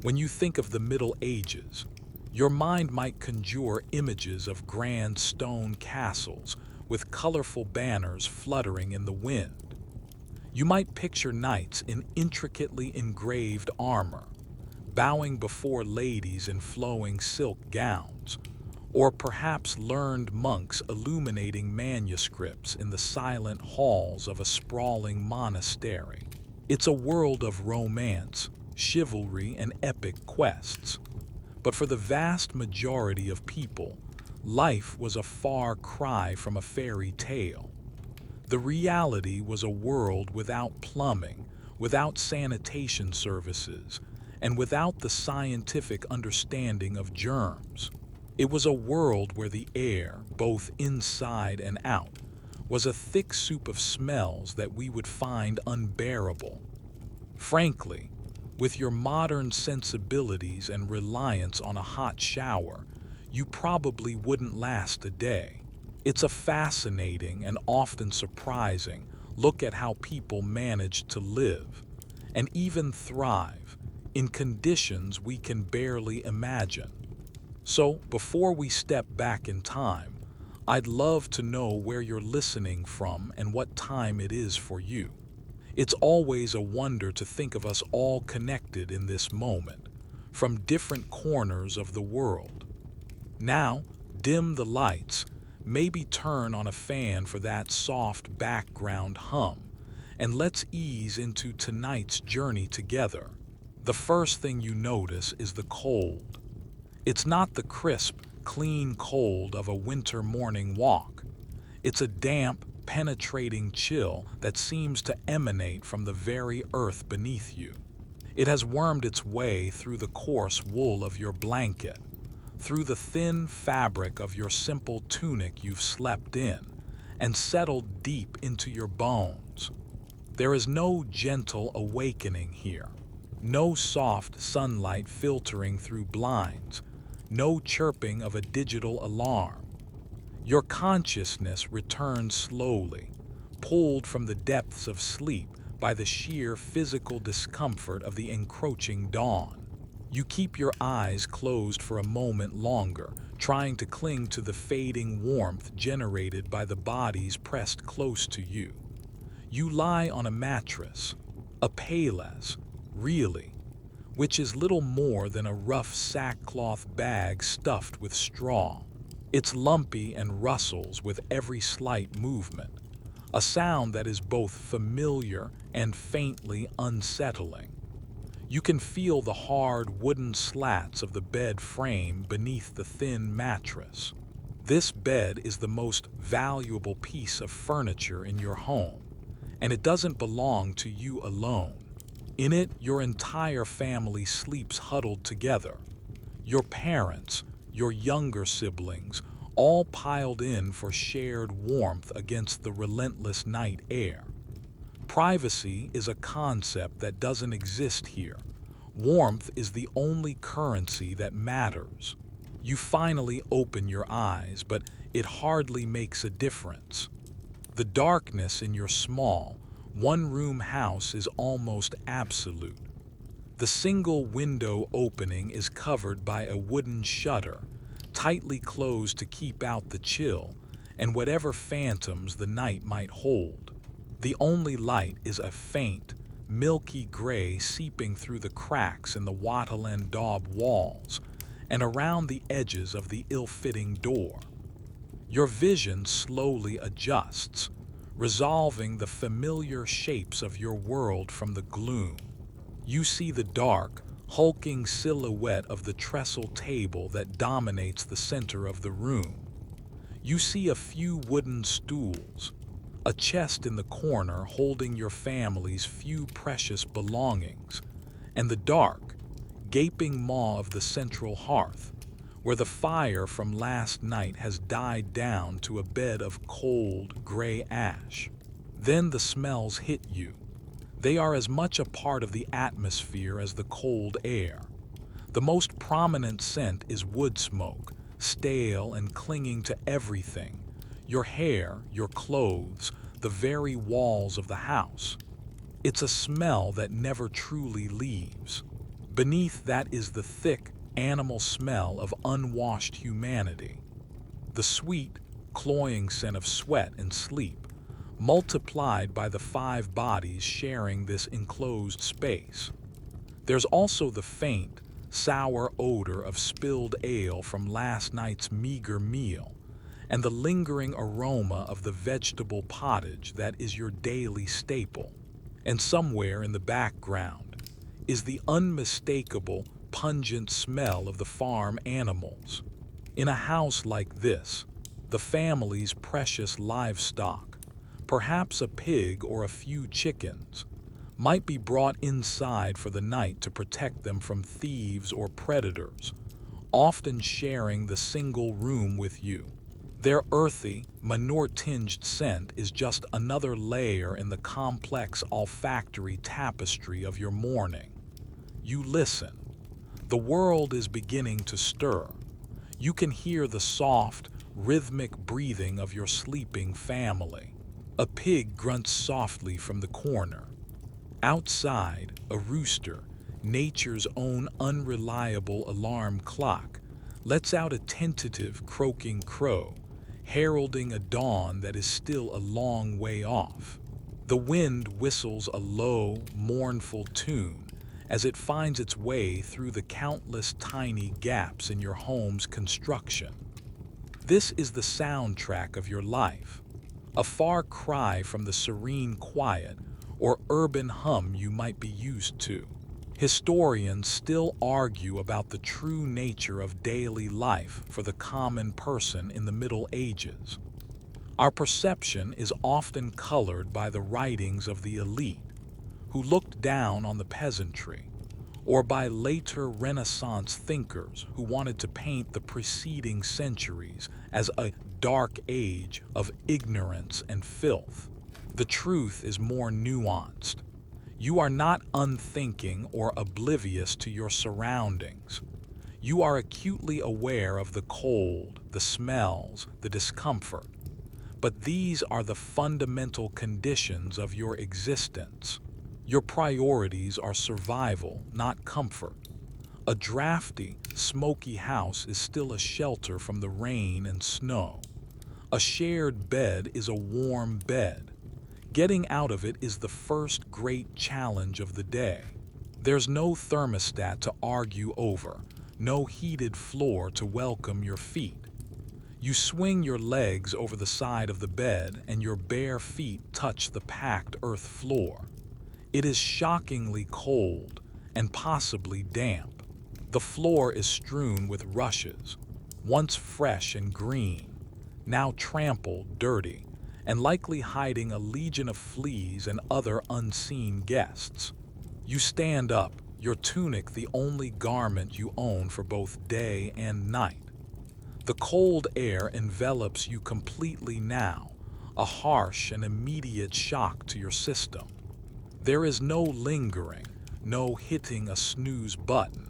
When you think of the Middle Ages, your mind might conjure images of grand stone castles with colorful banners fluttering in the wind. You might picture knights in intricately engraved armor, bowing before ladies in flowing silk gowns, or perhaps learned monks illuminating manuscripts in the silent halls of a sprawling monastery. It's a world of romance, chivalry, and epic quests. But for the vast majority of people, life was a far cry from a fairy tale. The reality was a world without plumbing, without sanitation services, and without the scientific understanding of germs. It was a world where the air, both inside and out, was a thick soup of smells that we would find unbearable. Frankly, with your modern sensibilities and reliance on a hot shower, you probably wouldn't last a day. It's a fascinating and often surprising look at how people manage to live, and even thrive, in conditions we can barely imagine. So, before we step back in time, I'd love to know where you're listening from and what time it is for you. It's always a wonder to think of us all connected in this moment, from different corners of the world. Now, dim the lights, maybe turn on a fan for that soft background hum, and let's ease into tonight's journey together. The first thing you notice is the cold. It's not the crisp, clean cold of a winter morning walk. It's a damp, penetrating chill that seems to emanate from the very earth beneath you. It has wormed its way through the coarse wool of your blanket, through the thin fabric of your simple tunic you've slept in, and settled deep into your bones. There is no gentle awakening here, no soft sunlight filtering through blinds, no chirping of a digital alarm. Your consciousness returns slowly, pulled from the depths of sleep by the sheer physical discomfort of the encroaching dawn. You keep your eyes closed for a moment longer, trying to cling to the fading warmth generated by the bodies pressed close to you. You lie on a mattress, a payless, really, which is little more than a rough sackcloth bag stuffed with straw. It's lumpy and rustles with every slight movement, a sound that is both familiar and faintly unsettling. You can feel the hard wooden slats of the bed frame beneath the thin mattress. This bed is the most valuable piece of furniture in your home, and it doesn't belong to you alone. In it, your entire family sleeps huddled together. Your parents, your younger siblings, all piled in for shared warmth against the relentless night air. Privacy is a concept that doesn't exist here. Warmth is the only currency that matters. You finally open your eyes, but it hardly makes a difference. The darkness in your small, one-room house is almost absolute. The single window opening is covered by a wooden shutter, tightly closed to keep out the chill and whatever phantoms the night might hold. The only light is a faint, milky gray seeping through the cracks in the wattle and daub walls and around the edges of the ill-fitting door. Your vision slowly adjusts, resolving the familiar shapes of your world from the gloom. You see the dark, hulking silhouette of the trestle table that dominates the center of the room. You see a few wooden stools, a chest in the corner holding your family's few precious belongings, and the dark, gaping maw of the central hearth, where the fire from last night has died down to a bed of cold, gray ash. Then the smells hit you. They are as much a part of the atmosphere as the cold air. The most prominent scent is woodsmoke, stale and clinging to everything: your hair, your clothes, the very walls of the house. It's a smell that never truly leaves. Beneath that is the thick, animal smell of unwashed humanity, the sweet, cloying scent of sweat and sleep, multiplied by the 5 bodies sharing this enclosed space. There's also the faint, sour odor of spilled ale from last night's meager meal, and the lingering aroma of the vegetable pottage that is your daily staple. And somewhere in the background is the unmistakable, pungent smell of the farm animals. In a house like this, the family's precious livestock, perhaps a pig or a few chickens, might be brought inside for the night to protect them from thieves or predators, often sharing the single room with you. Their earthy, manure-tinged scent is just another layer in the complex olfactory tapestry of your morning. You listen. The world is beginning to stir. You can hear the soft, rhythmic breathing of your sleeping family. A pig grunts softly from the corner. Outside, a rooster, nature's own unreliable alarm clock, lets out a tentative croaking crow, heralding a dawn that is still a long way off. The wind whistles a low, mournful tune as it finds its way through the countless tiny gaps in your home's construction. This is the soundtrack of your life, a far cry from the serene quiet or urban hum you might be used to. Historians still argue about the true nature of daily life for the common person in the Middle Ages. Our perception is often colored by the writings of the elite, who looked down on the peasantry, or by later Renaissance thinkers who wanted to paint the preceding centuries as a dark age of ignorance and filth. The truth is more nuanced. You are not unthinking or oblivious to your surroundings. You are acutely aware of the cold, the smells, the discomfort. But these are the fundamental conditions of your existence. Your priorities are survival, not comfort. A drafty, smoky house is still a shelter from the rain and snow. A shared bed is a warm bed. Getting out of it is the first great challenge of the day. There's no thermostat to argue over, no heated floor to welcome your feet. You swing your legs over the side of the bed and your bare feet touch the packed earth floor. It is shockingly cold and possibly damp. The floor is strewn with rushes, once fresh and green, now trampled, dirty, and likely hiding a legion of fleas and other unseen guests. You stand up, your tunic the only garment you own for both day and night. The cold air envelops you completely now, a harsh and immediate shock to your system. There is no lingering, no hitting a snooze button.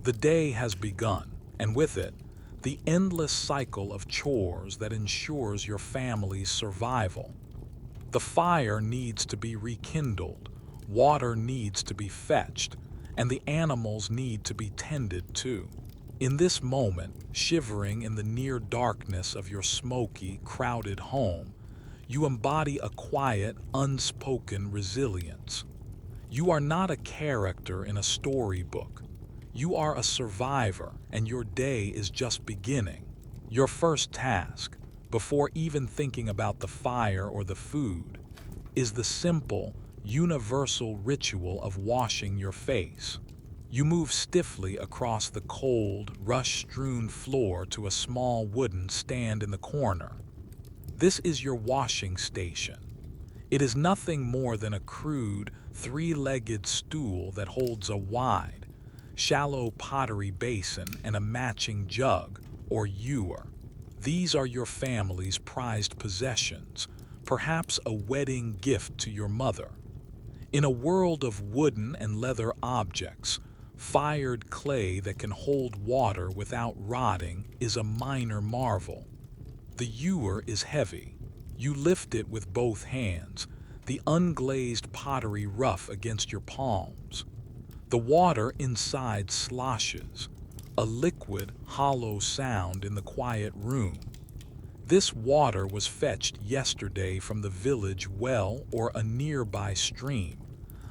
The day has begun, and with it, the endless cycle of chores that ensures your family's survival. The fire needs to be rekindled, water needs to be fetched, and the animals need to be tended to. In this moment, shivering in the near darkness of your smoky, crowded home, you embody a quiet, unspoken resilience. You are not a character in a storybook. You are a survivor, and your day is just beginning. Your first task, before even thinking about the fire or the food, is the simple, universal ritual of washing your face. You move stiffly across the cold, rush-strewn floor to a small wooden stand in the corner. This is your washing station. It is nothing more than a crude, three-legged stool that holds a wide, shallow pottery basin and a matching jug, or ewer. These are your family's prized possessions, perhaps a wedding gift to your mother. In a world of wooden and leather objects, fired clay that can hold water without rotting is a minor marvel. The ewer is heavy. You lift it with both hands, the unglazed pottery rough against your palms. The water inside sloshes, a liquid, hollow sound in the quiet room. This water was fetched yesterday from the village well or a nearby stream,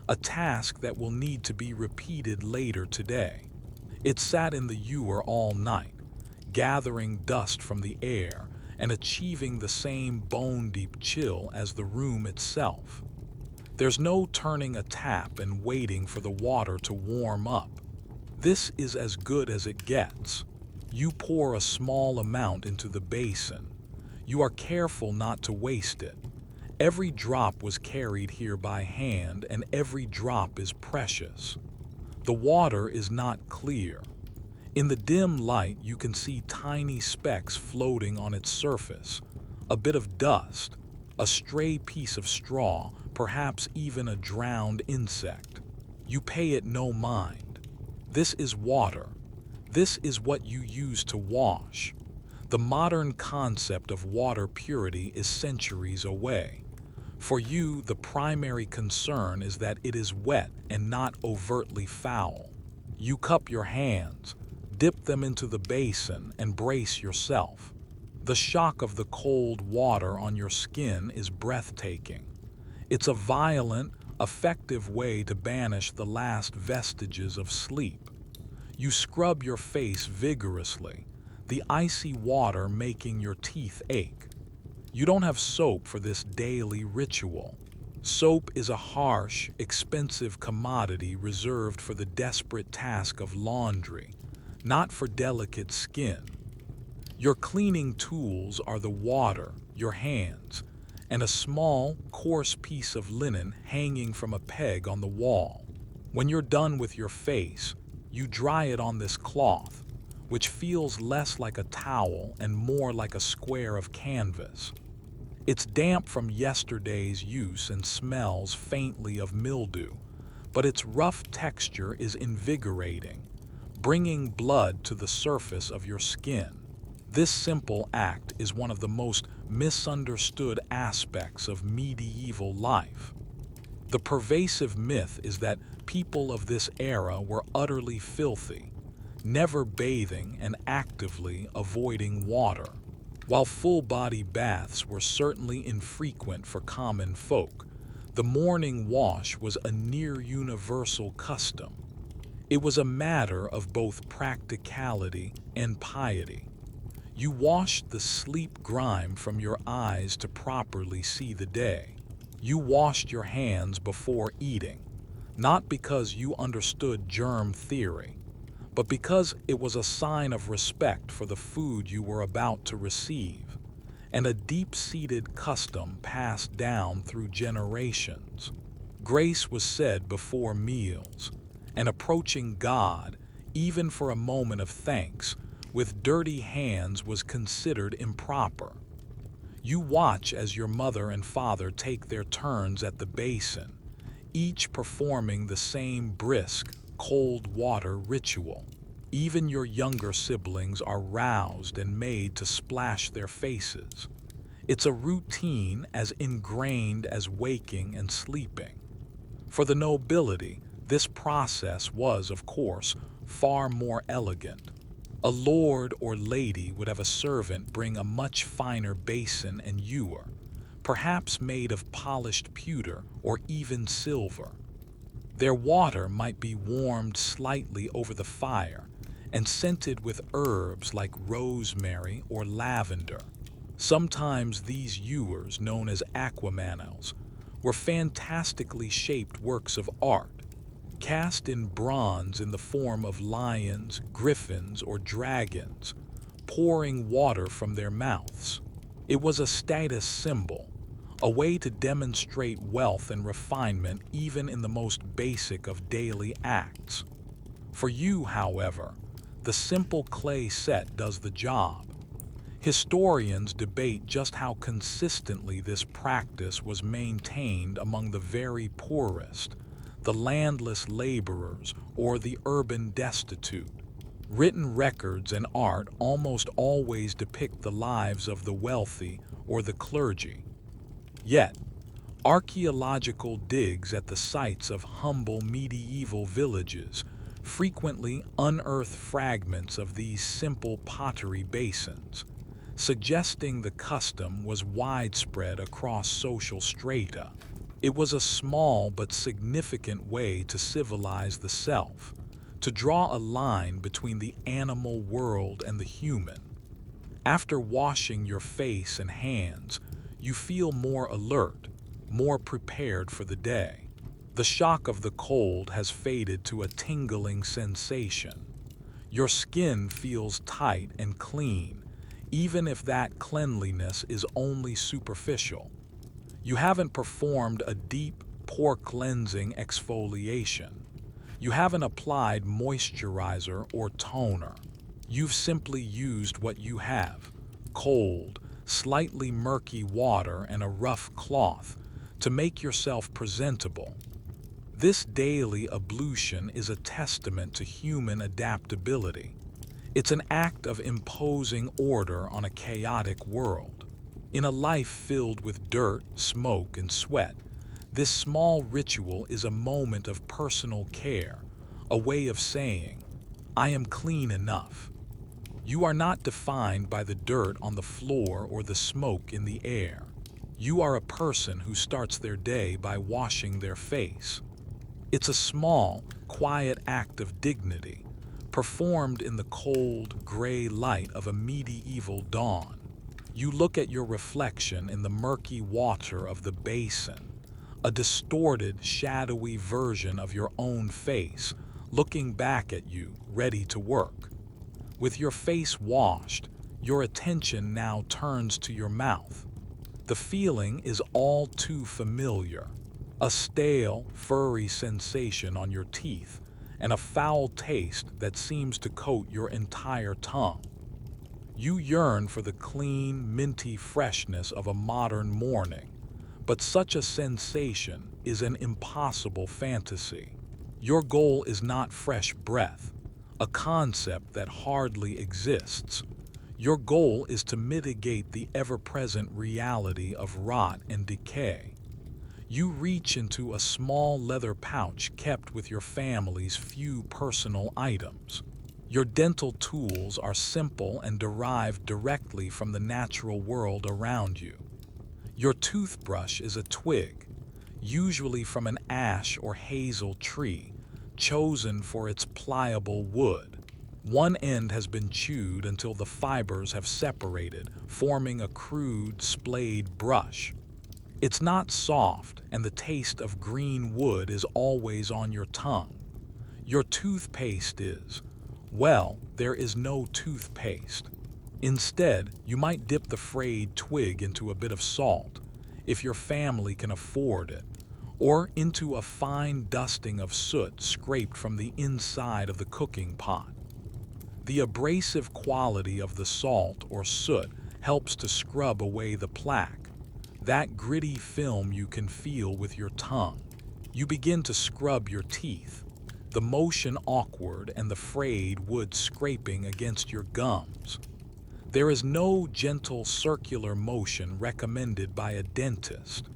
a task that will need to be repeated later today. It sat in the ewer all night, gathering dust from the air and achieving the same bone-deep chill as the room itself. There's no turning a tap and waiting for the water to warm up. This is as good as it gets. You pour a small amount into the basin. You are careful not to waste it. Every drop was carried here by hand, and every drop is precious. The water is not clear. In the dim light, you can see tiny specks floating on its surface, a bit of dust, a stray piece of straw, perhaps even a drowned insect. You pay it no mind. This is water. This is what you use to wash. The modern concept of water purity is centuries away. For you, the primary concern is that it is wet and not overtly foul. You cup your hands, dip them into the basin, and brace yourself. The shock of the cold water on your skin is breathtaking. It's a violent, effective way to banish the last vestiges of sleep. You scrub your face vigorously, the icy water making your teeth ache. You don't have soap for this daily ritual. Soap is a harsh, expensive commodity reserved for the desperate task of laundry, not for delicate skin. Your cleaning tools are the water, your hands, and a small, coarse piece of linen hanging from a peg on the wall. When you're done with your face, you dry it on this cloth, which feels less like a towel and more like a square of canvas. It's damp from yesterday's use and smells faintly of mildew, but its rough texture is invigorating, bringing blood to the surface of your skin. This simple act is one of the most misunderstood aspects of medieval life. The pervasive myth is that people of this era were utterly filthy, never bathing and actively avoiding water. While full-body baths were certainly infrequent for common folk, the morning wash was a near-universal custom. It was a matter of both practicality and piety. You washed the sleep grime from your eyes to properly see the day. You washed your hands before eating, not because you understood germ theory, but because it was a sign of respect for the food you were about to receive, and a deep-seated custom passed down through generations. Grace was said before meals, and approaching God, even for a moment of thanks, with dirty hands was considered improper. You watch as your mother and father take their turns at the basin, each performing the same brisk, cold water ritual. Even your younger siblings are roused and made to splash their faces. It's a routine as ingrained as waking and sleeping. For the nobility, this process was, of course, far more elegant. A lord or lady would have a servant bring a much finer basin and ewer, perhaps made of polished pewter or even silver. Their water might be warmed slightly over the fire and scented with herbs like rosemary or lavender. Sometimes these ewers, known as aquamanos, were fantastically shaped works of art, cast in bronze in the form of lions, griffins, or dragons, pouring water from their mouths. It was a status symbol, a way to demonstrate wealth and refinement even in the most basic of daily acts. For you, however, the simple clay set does the job. Historians debate just how consistently this practice was maintained among the very poorest, the landless laborers, or the urban destitute. Written records and art almost always depict the lives of the wealthy or the clergy. Yet, Archaeological digs at the sites of humble medieval villages frequently unearth fragments of these simple pottery basins, suggesting the custom was widespread across social strata. It was a small but significant way to civilize the self, to draw a line between the animal world and the human. After washing your face and hands, you feel more alert, more prepared for the day. The shock of the cold has faded to a tingling sensation. Your skin feels tight and clean, even if that cleanliness is only superficial. You haven't performed a deep, pore-cleansing exfoliation. You haven't applied moisturizer or toner. You've simply used what you have: cold, slightly murky water and a rough cloth to make yourself presentable. This daily ablution is a testament to human adaptability. It's an act of imposing order on a chaotic world. In a life filled with dirt, smoke, and sweat, this small ritual is a moment of personal care, a way of saying, "I am clean enough." You are not defined by the dirt on the floor or the smoke in the air. You are a person who starts their day by washing their face. It's a small, quiet act of dignity, performed in the cold, gray light of a medieval dawn. You look at your reflection in the murky water of the basin, a distorted, shadowy version of your own face, looking back at you, ready to work. With your face washed, your attention now turns to your mouth. The feeling is all too familiar. A stale, furry sensation on your teeth, and a foul taste that seems to coat your entire tongue. You yearn for the clean, minty freshness of a modern morning, but such a sensation is an impossible fantasy. Your goal is not fresh breath, a concept that hardly exists. Your goal is to mitigate the ever-present reality of rot and decay. You reach into a small leather pouch kept with your family's few personal items. Your dental tools are simple and derived directly from the natural world around you. Your toothbrush is a twig, usually from an ash or hazel tree, chosen for its pliable wood. One end has been chewed until the fibers have separated, forming a crude, splayed brush. It's not soft, and the taste of green wood is always on your tongue. Your toothpaste is, well, there is no toothpaste. Instead, you might dip the frayed twig into a bit of salt, if your family can afford it, or into a fine dusting of soot scraped from the inside of the cooking pot. The abrasive quality of the salt or soot helps to scrub away the plaque, that gritty film you can feel with your tongue. You begin to scrub your teeth, the motion awkward and the frayed wood scraping against your gums. There is no gentle circular motion recommended by a dentist.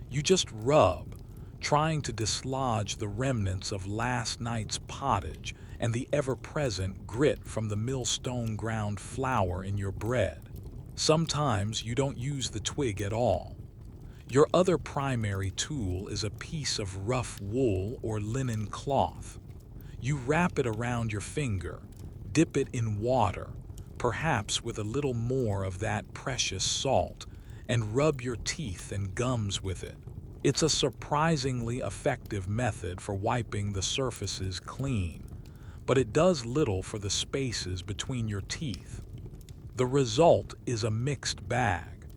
You just rub, trying to dislodge the remnants of last night's pottage and the ever-present grit from the millstone ground flour in your bread. Sometimes you don't use the twig at all. Your other primary tool is a piece of rough wool or linen cloth. You wrap it around your finger, dip it in water, perhaps with a little more of that precious salt, and rub your teeth and gums with it. It's a surprisingly effective method for wiping the surfaces clean, but it does little for the spaces between your teeth. The result is a mixed bag.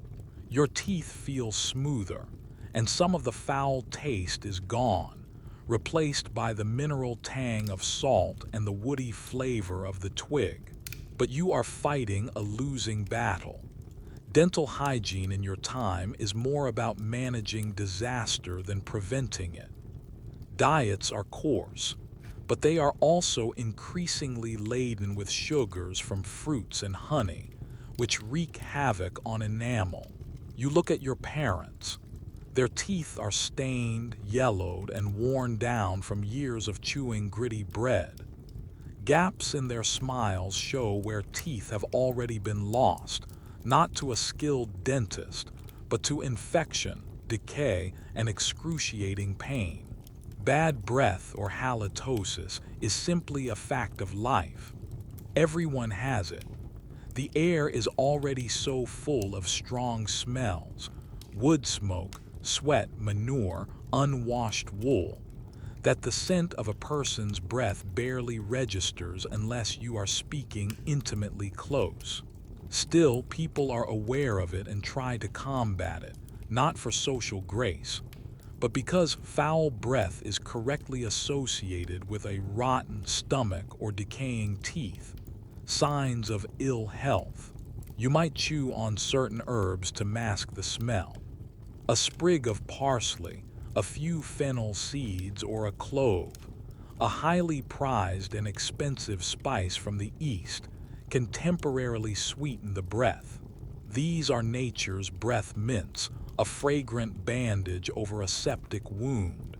Your teeth feel smoother, and some of the foul taste is gone, replaced by the mineral tang of salt and the woody flavor of the twig. But you are fighting a losing battle. Dental hygiene in your time is more about managing disaster than preventing it. Diets are coarse, but they are also increasingly laden with sugars from fruits and honey, which wreak havoc on enamel. You look at your parents. Their teeth are stained, yellowed, and worn down from years of chewing gritty bread. Gaps in their smiles show where teeth have already been lost, not to a skilled dentist, but to infection, decay, and excruciating pain. Bad breath or halitosis is simply a fact of life. Everyone has it. The air is already so full of strong smells, wood smoke, sweat, manure, unwashed wool, that the scent of a person's breath barely registers unless you are speaking intimately close. Still, people are aware of it and try to combat it, not for social grace, but because foul breath is correctly associated with a rotten stomach or decaying teeth, signs of ill health. You might chew on certain herbs to mask the smell. A sprig of parsley, a few fennel seeds, or a clove, a highly prized and expensive spice from the East, can temporarily sweeten the breath. These are nature's breath mints, a fragrant bandage over a septic wound.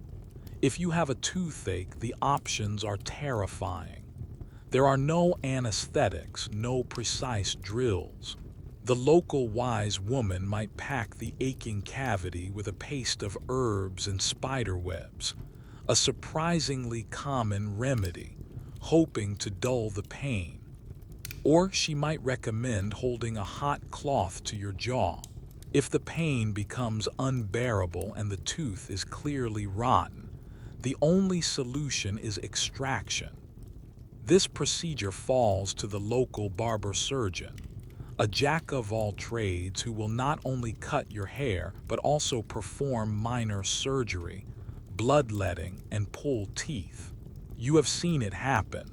If you have a toothache, the options are terrifying. There are no anesthetics, no precise drills. The local wise woman might pack the aching cavity with a paste of herbs and spider webs, a surprisingly common remedy, hoping to dull the pain. Or she might recommend holding a hot cloth to your jaw. If the pain becomes unbearable and the tooth is clearly rotten, the only solution is extraction. This procedure falls to the local barber surgeon, a jack of all trades who will not only cut your hair but also perform minor surgery, bloodletting, and pull teeth. You have seen it happen.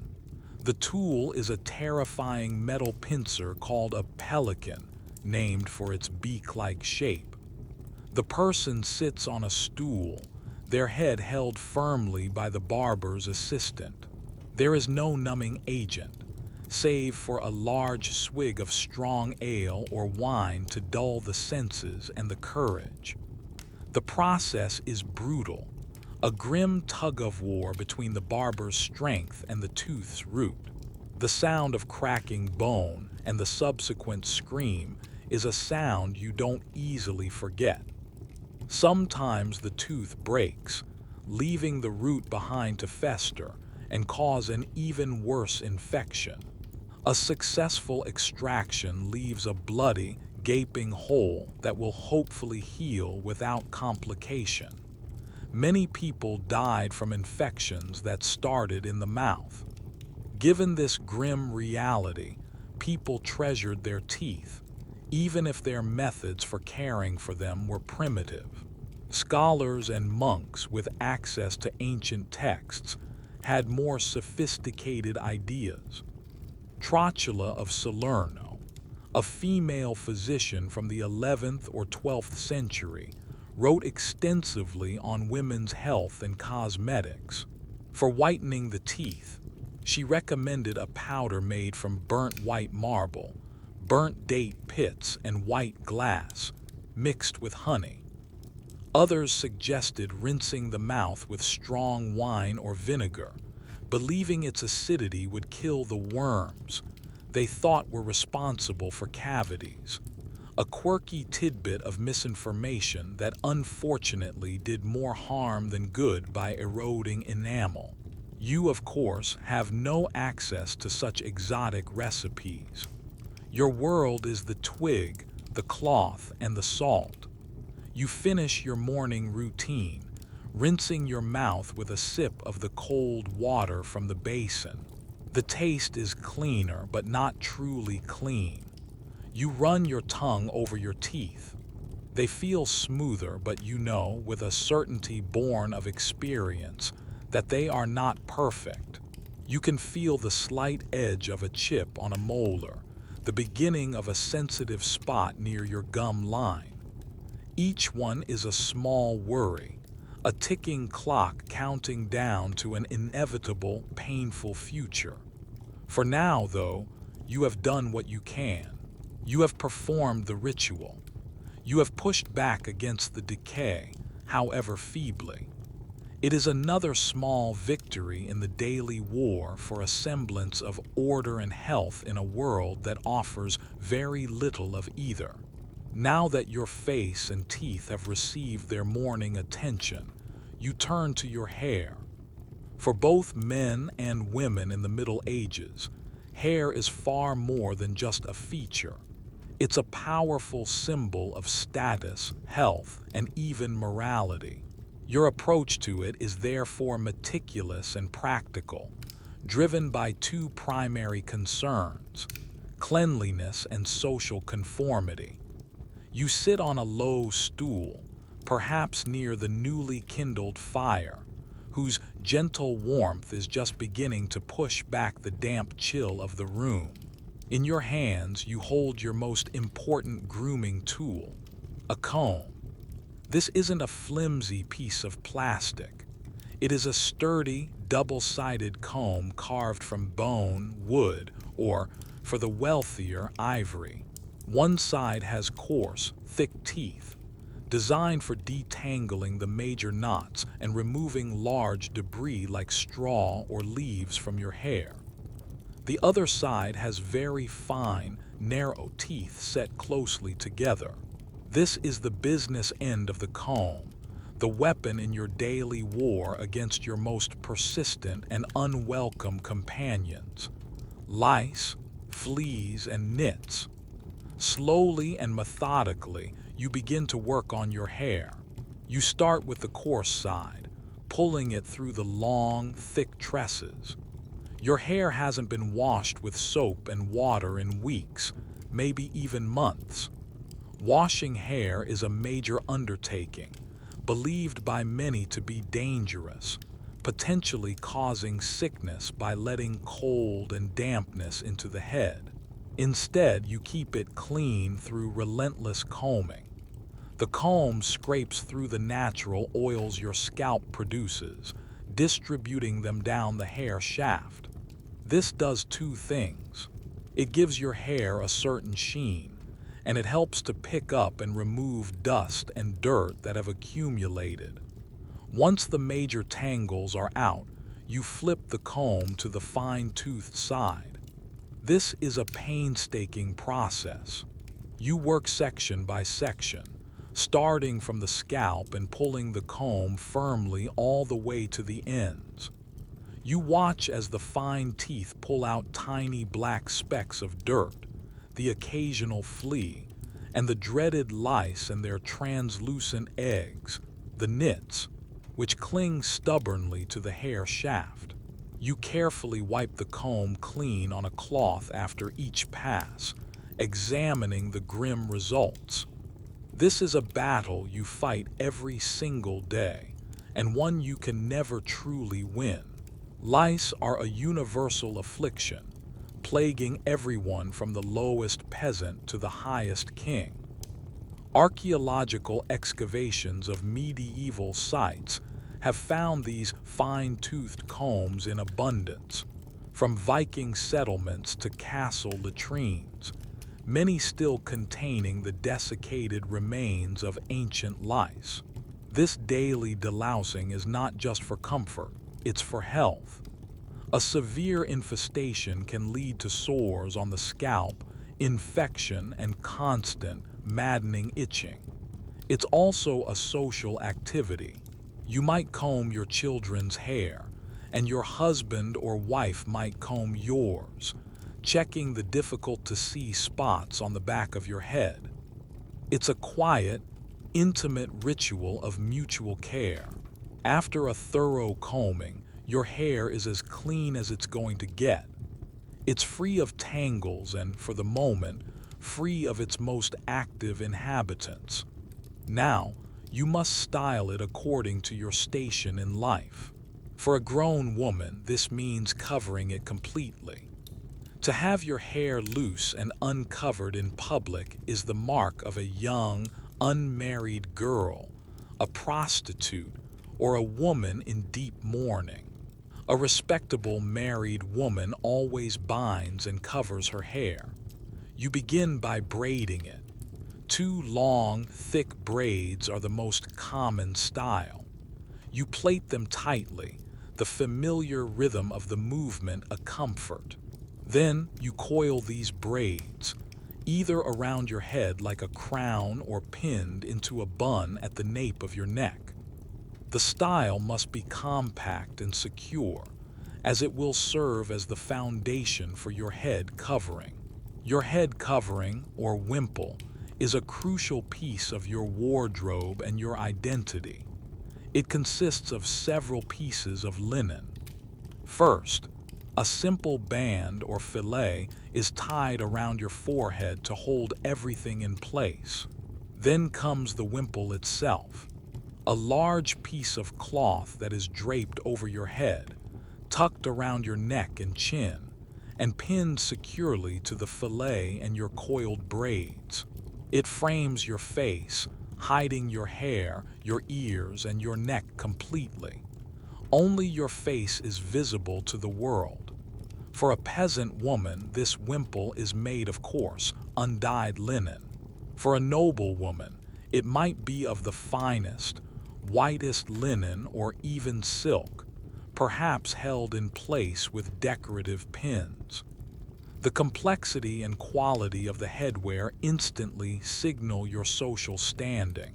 The tool is a terrifying metal pincer called a pelican, named for its beak-like shape. The person sits on a stool, their head held firmly by the barber's assistant. There is no numbing agent, save for a large swig of strong ale or wine to dull the senses and the courage. The process is brutal, a grim tug-of-war between the barber's strength and the tooth's root. The sound of cracking bone and the subsequent scream is a sound you don't easily forget. Sometimes the tooth breaks, leaving the root behind to fester and cause an even worse infection. A successful extraction leaves a bloody, gaping hole that will hopefully heal without complication. Many people died from infections that started in the mouth. Given this grim reality, people treasured their teeth, even if their methods for caring for them were primitive. Scholars and monks with access to ancient texts had more sophisticated ideas. Trotula of Salerno, a female physician from the 11th or 12th century, wrote extensively on women's health and cosmetics. For whitening the teeth, she recommended a powder made from burnt white marble, burnt date pits, and white glass, mixed with honey. Others suggested rinsing the mouth with strong wine or vinegar, believing its acidity would kill the worms they thought were responsible for cavities. A quirky tidbit of misinformation that unfortunately did more harm than good by eroding enamel. You, of course, have no access to such exotic recipes. Your world is the twig, the cloth, and the salt. You finish your morning routine, rinsing your mouth with a sip of the cold water from the basin. The taste is cleaner, but not truly clean. You run your tongue over your teeth. They feel smoother, but you know, with a certainty born of experience, that they are not perfect. You can feel the slight edge of a chip on a molar, the beginning of a sensitive spot near your gum line. Each one is a small worry, a ticking clock counting down to an inevitable, painful future. For now, though, you have done what you can. You have performed the ritual. You have pushed back against the decay, however feebly. It is another small victory in the daily war for a semblance of order and health in a world that offers very little of either. Now that your face and teeth have received their morning attention, you turn to your hair. For both men and women in the Middle Ages, hair is far more than just a feature. It's a powerful symbol of status, health, and even morality. Your approach to it is therefore meticulous and practical, driven by two primary concerns: cleanliness and social conformity. You sit on a low stool, perhaps near the newly kindled fire, whose gentle warmth is just beginning to push back the damp chill of the room. In your hands, you hold your most important grooming tool, a comb. This isn't a flimsy piece of plastic. It is a sturdy, double-sided comb carved from bone, wood, or, for the wealthier, ivory. One side has coarse, thick teeth, designed for detangling the major knots and removing large debris like straw or leaves from your hair. The other side has very fine, narrow teeth set closely together. This is the business end of the comb, the weapon in your daily war against your most persistent and unwelcome companions: lice, fleas, and nits. Slowly and methodically, you begin to work on your hair. You start with the coarse side, pulling it through the long, thick tresses. Your hair hasn't been washed with soap and water in weeks, maybe even months. Washing hair is a major undertaking, believed by many to be dangerous, potentially causing sickness by letting cold and dampness into the head. Instead, you keep it clean through relentless combing. The comb scrapes through the natural oils your scalp produces, distributing them down the hair shaft. This does two things. It gives your hair a certain sheen, and it helps to pick up and remove dust and dirt that have accumulated. Once the major tangles are out, you flip the comb to the fine-toothed side. This is a painstaking process. You work section by section, starting from the scalp and pulling the comb firmly all the way to the ends. You watch as the fine teeth pull out tiny black specks of dirt, the occasional flea, and the dreaded lice and their translucent eggs, the nits, which cling stubbornly to the hair shaft. You carefully wipe the comb clean on a cloth after each pass, examining the grim results. This is a battle you fight every single day, and one you can never truly win. Lice are a universal affliction, plaguing everyone from the lowest peasant to the highest king. Archaeological excavations of medieval sites have found these fine-toothed combs in abundance, from Viking settlements to castle latrines, many still containing the desiccated remains of ancient lice. This daily delousing is not just for comfort, it's for health. A severe infestation can lead to sores on the scalp, infection, and constant, maddening itching. It's also a social activity. You might comb your children's hair, and your husband or wife might comb yours, checking the difficult-to-see spots on the back of your head. It's a quiet, intimate ritual of mutual care. After a thorough combing, your hair is as clean as it's going to get. It's free of tangles and, for the moment, free of its most active inhabitants. Now, you must style it according to your station in life. For a grown woman, this means covering it completely. To have your hair loose and uncovered in public is the mark of a young, unmarried girl, a prostitute, or a woman in deep mourning. A respectable married woman always binds and covers her hair. You begin by braiding it. Two long, thick braids are the most common style. You plait them tightly, the familiar rhythm of the movement a comfort. Then you coil these braids, either around your head like a crown or pinned into a bun at the nape of your neck. The style must be compact and secure, as it will serve as the foundation for your head covering. Your head covering, or wimple, is a crucial piece of your wardrobe and your identity. It consists of several pieces of linen. First, a simple band or fillet is tied around your forehead to hold everything in place. Then comes the wimple itself, a large piece of cloth that is draped over your head, tucked around your neck and chin, and pinned securely to the fillet and your coiled braids. It frames your face, hiding your hair, your ears, and your neck completely. Only your face is visible to the world. For a peasant woman, this wimple is made of coarse, undyed linen. For a noble woman, it might be of the finest, whitest linen or even silk, perhaps held in place with decorative pins. The complexity and quality of the headwear instantly signal your social standing.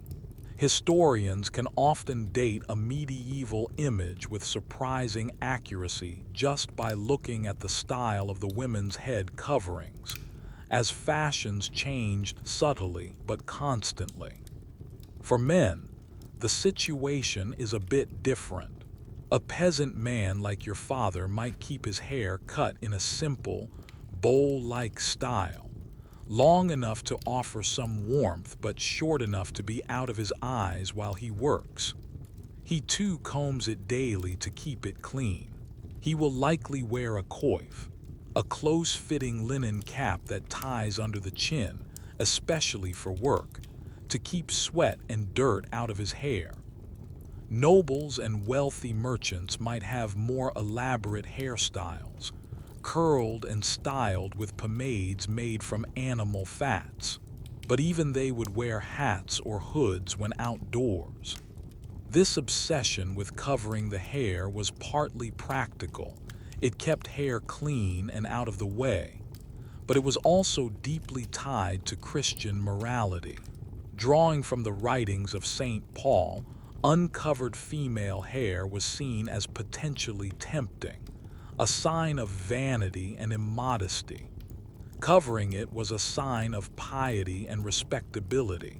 Historians can often date a medieval image with surprising accuracy just by looking at the style of the women's head coverings, as fashions changed subtly but constantly. For men, the situation is a bit different. A peasant man like your father might keep his hair cut in a simple, bowl-like style, long enough to offer some warmth but short enough to be out of his eyes while he works. He too combs it daily to keep it clean. He will likely wear a coif, a close-fitting linen cap that ties under the chin, especially for work, to keep sweat and dirt out of his hair. Nobles and wealthy merchants might have more elaborate hairstyles, curled and styled with pomades made from animal fats, but even they would wear hats or hoods when outdoors. This obsession with covering the hair was partly practical. It kept hair clean and out of the way, but it was also deeply tied to Christian morality. Drawing from the writings of St. Paul, uncovered female hair was seen as potentially tempting, a sign of vanity and immodesty. Covering it was a sign of piety and respectability.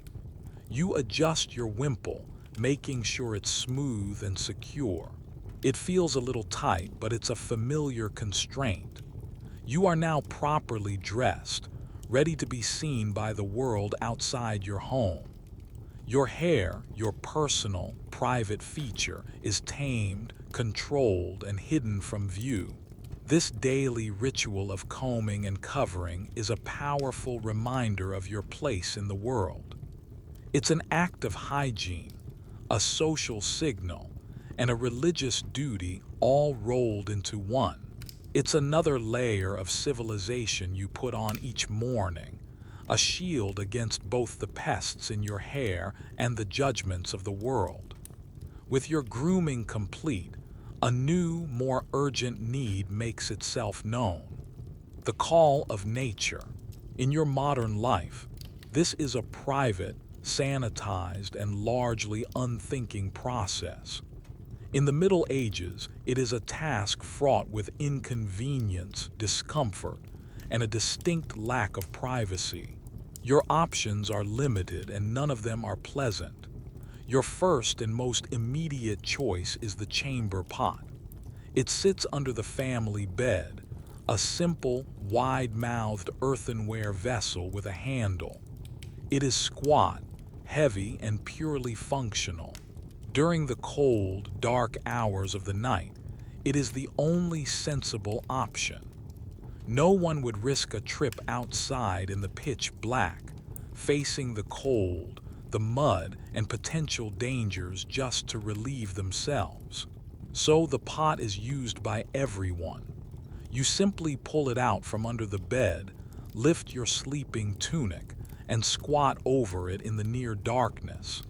You adjust your wimple, making sure it's smooth and secure. It feels a little tight, but it's a familiar constraint. You are now properly dressed, ready to be seen by the world outside your home. Your hair, your personal, private feature, is tamed, controlled, and hidden from view. This daily ritual of combing and covering is a powerful reminder of your place in the world. It's an act of hygiene, a social signal, and a religious duty all rolled into one. It's another layer of civilization you put on each morning, a shield against both the pests in your hair and the judgments of the world. With your grooming complete, a new, more urgent need makes itself known: the call of nature. In your modern life, this is a private, sanitized, and largely unthinking process. In the Middle Ages, it is a task fraught with inconvenience, discomfort, and a distinct lack of privacy. Your options are limited, and none of them are pleasant. Your first and most immediate choice is the chamber pot. It sits under the family bed, a simple, wide-mouthed earthenware vessel with a handle. It is squat, heavy, and purely functional. During the cold, dark hours of the night, it is the only sensible option. No one would risk a trip outside in the pitch black, facing the cold, the mud, and potential dangers just to relieve themselves. So the pot is used by everyone. You simply pull it out from under the bed, lift your sleeping tunic, and squat over it in the near darkness.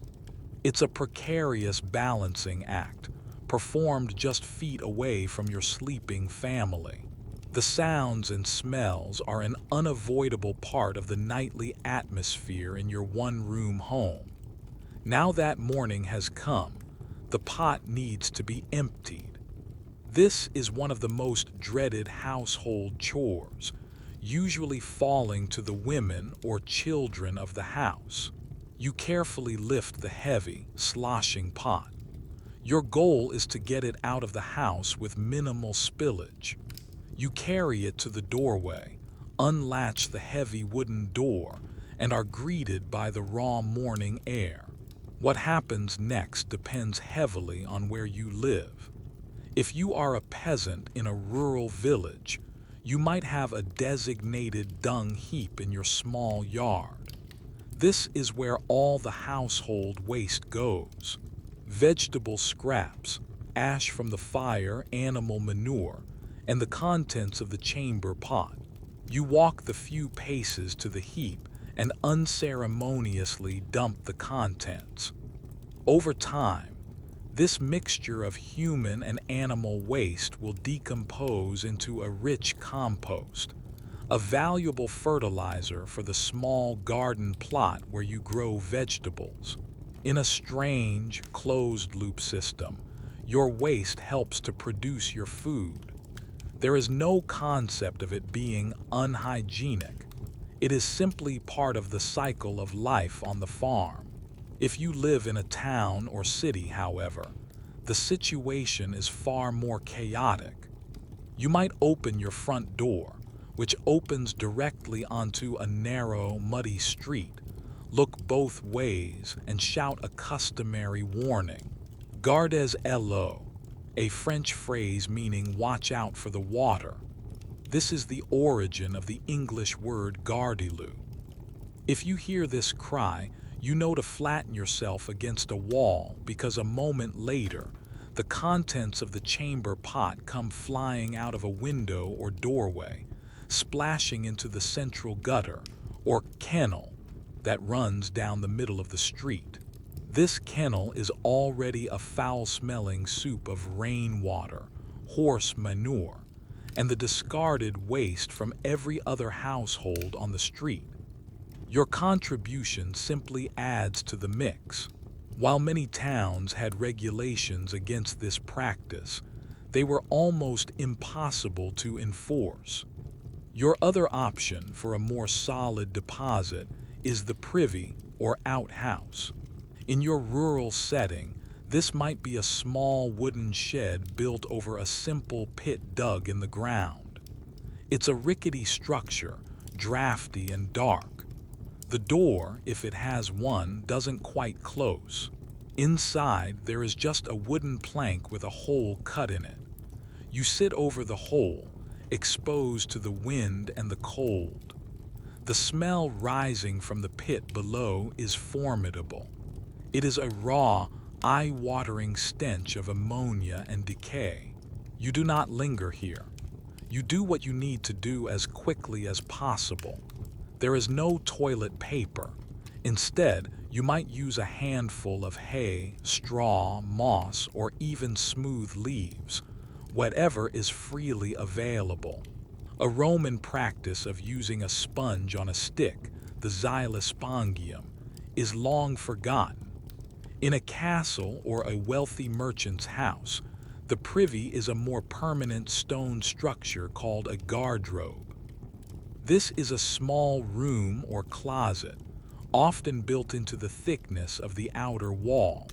It's a precarious balancing act, performed just feet away from your sleeping family. The sounds and smells are an unavoidable part of the nightly atmosphere in your one-room home. Now that morning has come, the pot needs to be emptied. This is one of the most dreaded household chores, usually falling to the women or children of the house. You carefully lift the heavy, sloshing pot. Your goal is to get it out of the house with minimal spillage. You carry it to the doorway, unlatch the heavy wooden door, and are greeted by the raw morning air. What happens next depends heavily on where you live. If you are a peasant in a rural village, you might have a designated dung heap in your small yard. This is where all the household waste goes. Vegetable scraps, ash from the fire, animal manure, and the contents of the chamber pot. You walk the few paces to the heap and unceremoniously dump the contents. Over time, this mixture of human and animal waste will decompose into a rich compost, a valuable fertilizer for the small garden plot where you grow vegetables. In a strange, closed-loop system, your waste helps to produce your food. There is no concept of it being unhygienic. It is simply part of the cycle of life on the farm. If you live in a town or city, however, the situation is far more chaotic. You might open your front door, which opens directly onto a narrow, muddy street, look both ways, and shout a customary warning. Gardez l'eau, a French phrase meaning watch out for the water. This is the origin of the English word garde-l'eau. If you hear this cry, you know to flatten yourself against a wall, because a moment later, the contents of the chamber pot come flying out of a window or doorway, splashing into the central gutter, or kennel, that runs down the middle of the street. This kennel is already a foul-smelling soup of rainwater, horse manure, and the discarded waste from every other household on the street. Your contribution simply adds to the mix. While many towns had regulations against this practice, they were almost impossible to enforce. Your other option for a more solid deposit is the privy or outhouse. In your rural setting, this might be a small wooden shed built over a simple pit dug in the ground. It's a rickety structure, drafty and dark. The door, if it has one, doesn't quite close. Inside, there is just a wooden plank with a hole cut in it. You sit over the hole, exposed to the wind and the cold. The smell rising from the pit below is formidable. It is a raw, eye-watering stench of ammonia and decay. You do not linger here. You do what you need to do as quickly as possible. There is no toilet paper. Instead, you might use a handful of hay, straw, moss, or even smooth leaves, whatever is freely available. A Roman practice of using a sponge on a stick, the xylospongium, is long forgotten. In a castle or a wealthy merchant's house, the privy is a more permanent stone structure called a garderobe. This is a small room or closet, often built into the thickness of the outer wall,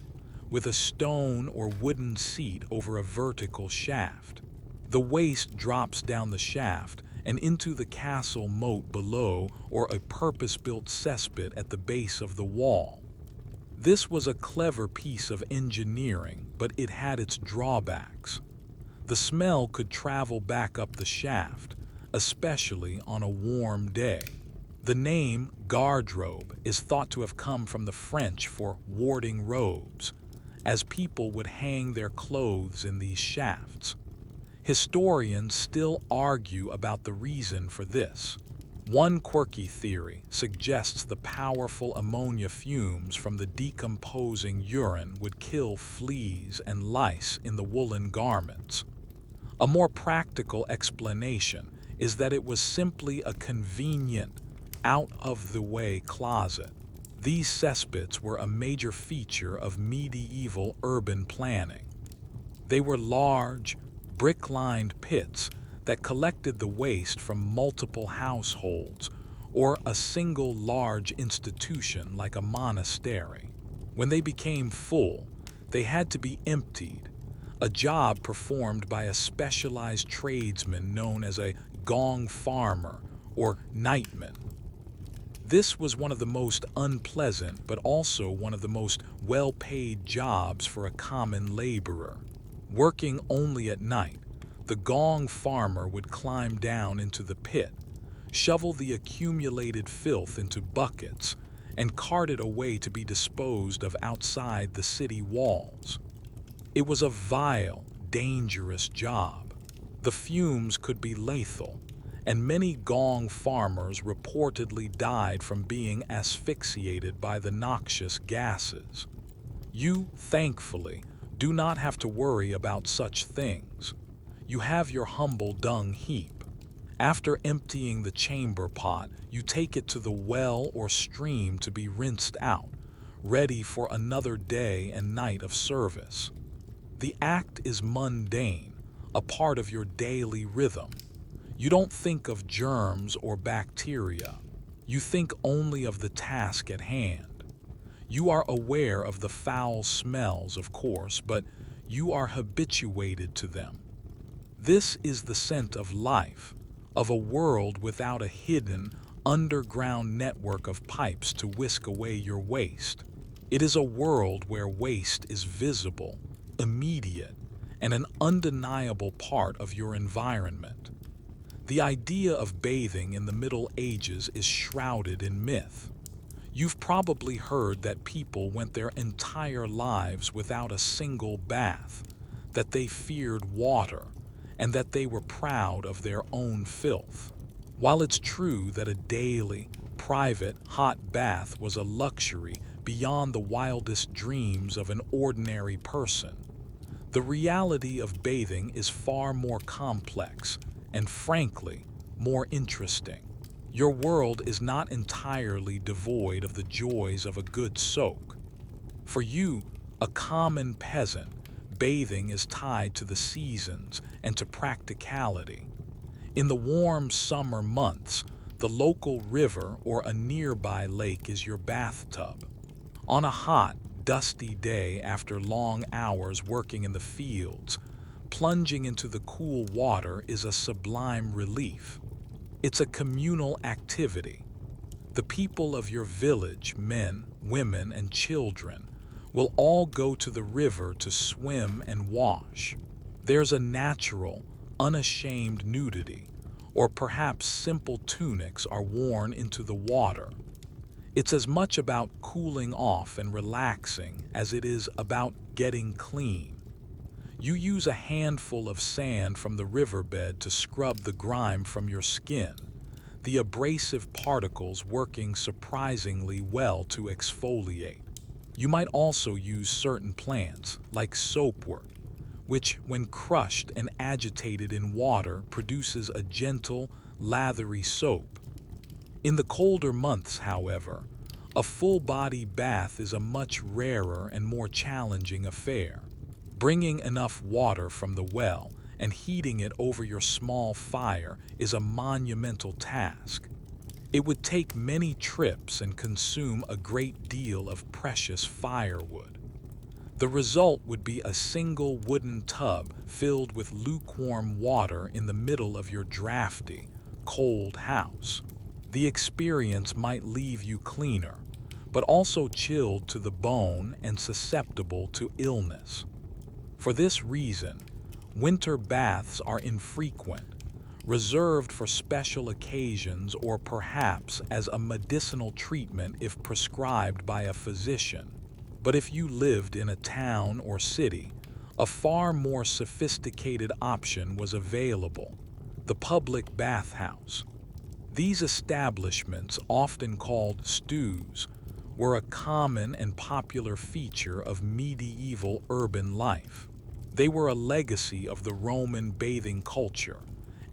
with a stone or wooden seat over a vertical shaft. The waste drops down the shaft and into the castle moat below, or a purpose-built cesspit at the base of the wall. This was a clever piece of engineering, but it had its drawbacks. The smell could travel back up the shaft, especially on a warm day. The name garderobe is thought to have come from the French for warding robes, as people would hang their clothes in these shafts. Historians still argue about the reason for this. One quirky theory suggests the powerful ammonia fumes from the decomposing urine would kill fleas and lice in the woolen garments. A more practical explanation is that it was simply a convenient, out-of-the-way closet. These cesspits were a major feature of medieval urban planning. They were large, brick-lined pits that collected the waste from multiple households or a single large institution like a monastery. When they became full, they had to be emptied, a job performed by a specialized tradesman known as a gong farmer or nightman. This was one of the most unpleasant but also one of the most well-paid jobs for a common laborer. Working only at night, the gong farmer would climb down into the pit, shovel the accumulated filth into buckets, and cart it away to be disposed of outside the city walls. It was a vile, dangerous job. The fumes could be lethal, and many gong farmers reportedly died from being asphyxiated by the noxious gases. You, thankfully, do not have to worry about such things. You have your humble dung heap. After emptying the chamber pot, you take it to the well or stream to be rinsed out, ready for another day and night of service. The act is mundane, a part of your daily rhythm. You don't think of germs or bacteria. You think only of the task at hand. You are aware of the foul smells, of course, but you are habituated to them. This is the scent of life, of a world without a hidden, underground network of pipes to whisk away your waste. It is a world where waste is visible, immediate, and an undeniable part of your environment. The idea of bathing in the Middle Ages is shrouded in myth. You've probably heard that people went their entire lives without a single bath, that they feared water, and that they were proud of their own filth. While it's true that a daily, private, hot bath was a luxury beyond the wildest dreams of an ordinary person, the reality of bathing is far more complex and, frankly, more interesting. Your world is not entirely devoid of the joys of a good soak. For you, a common peasant, bathing is tied to the seasons and to practicality. In the warm summer months, the local river or a nearby lake is your bathtub. On a hot, dusty day after long hours working in the fields, plunging into the cool water is a sublime relief. It's a communal activity. The people of your village, men, women, and children, will all go to the river to swim and wash. There's a natural, unashamed nudity, or perhaps simple tunics are worn into the water. It's as much about cooling off and relaxing as it is about getting clean. You use a handful of sand from the riverbed to scrub the grime from your skin, the abrasive particles working surprisingly well to exfoliate. You might also use certain plants, like soapwort, which, when crushed and agitated in water, produces a gentle, lathery soap. In the colder months, however, a full-body bath is a much rarer and more challenging affair. Bringing enough water from the well and heating it over your small fire is a monumental task. It would take many trips and consume a great deal of precious firewood. The result would be a single wooden tub filled with lukewarm water in the middle of your drafty, cold house. The experience might leave you cleaner, but also chilled to the bone and susceptible to illness. For this reason, winter baths are infrequent, reserved for special occasions or perhaps as a medicinal treatment if prescribed by a physician. But if you lived in a town or city, a far more sophisticated option was available: the public bathhouse. These establishments, often called stews, were a common and popular feature of medieval urban life. They were a legacy of the Roman bathing culture,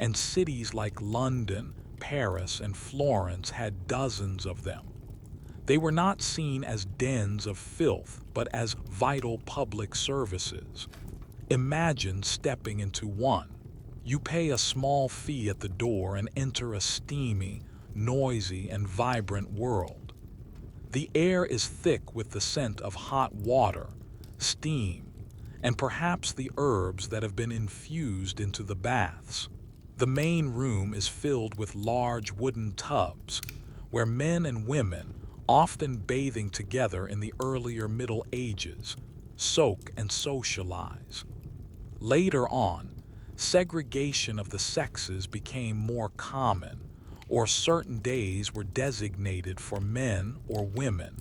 and cities like London, Paris, and Florence had dozens of them. They were not seen as dens of filth, but as vital public services. Imagine stepping into one. You pay a small fee at the door and enter a steamy, noisy, and vibrant world. The air is thick with the scent of hot water, steam, and perhaps the herbs that have been infused into the baths. The main room is filled with large wooden tubs, where men and women, often bathing together in the earlier Middle Ages, soak and socialize. Later on, segregation of the sexes became more common, or certain days were designated for men or women.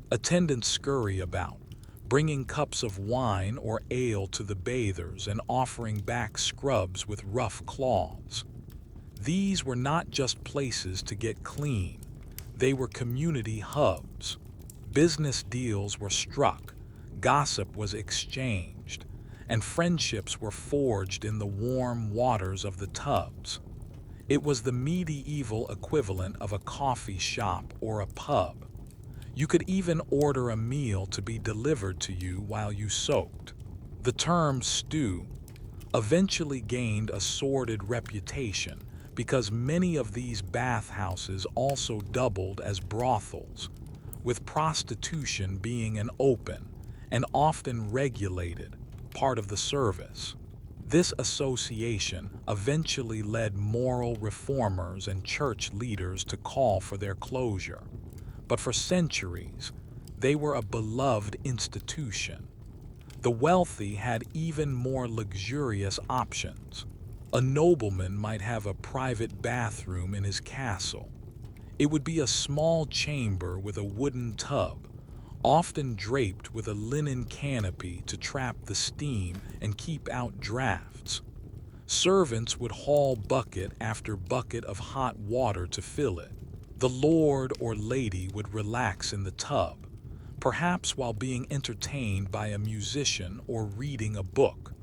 Attendants scurry about, bringing cups of wine or ale to the bathers and offering back scrubs with rough cloths. These were not just places to get clean, they were community hubs. Business deals were struck, gossip was exchanged, and friendships were forged in the warm waters of the tubs. It was the medieval equivalent of a coffee shop or a pub. You could even order a meal to be delivered to you while you soaked. The term stew eventually gained a sordid reputation because many of these bathhouses also doubled as brothels, with prostitution being an open and often regulated part of the service. This association eventually led moral reformers and church leaders to call for their closure. But for centuries, they were a beloved institution. The wealthy had even more luxurious options. A nobleman might have a private bathroom in his castle. It would be a small chamber with a wooden tub, often draped with a linen canopy to trap the steam and keep out drafts. Servants would haul bucket after bucket of hot water to fill it. The lord or lady would relax in the tub, perhaps while being entertained by a musician or reading a book.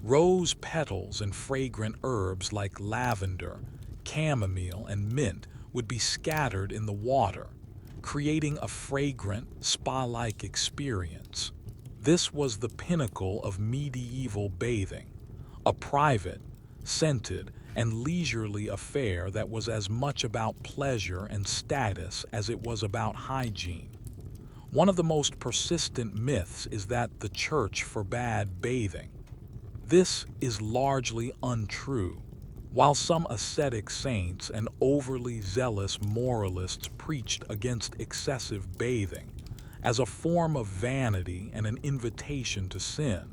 Rose petals and fragrant herbs like lavender, chamomile, and mint would be scattered in the water, creating a fragrant, spa-like experience. This was the pinnacle of medieval bathing, a private, scented, and leisurely affair that was as much about pleasure and status as it was about hygiene. One of the most persistent myths is that the church forbade bathing. This is largely untrue. While some ascetic saints and overly zealous moralists preached against excessive bathing as a form of vanity and an invitation to sin,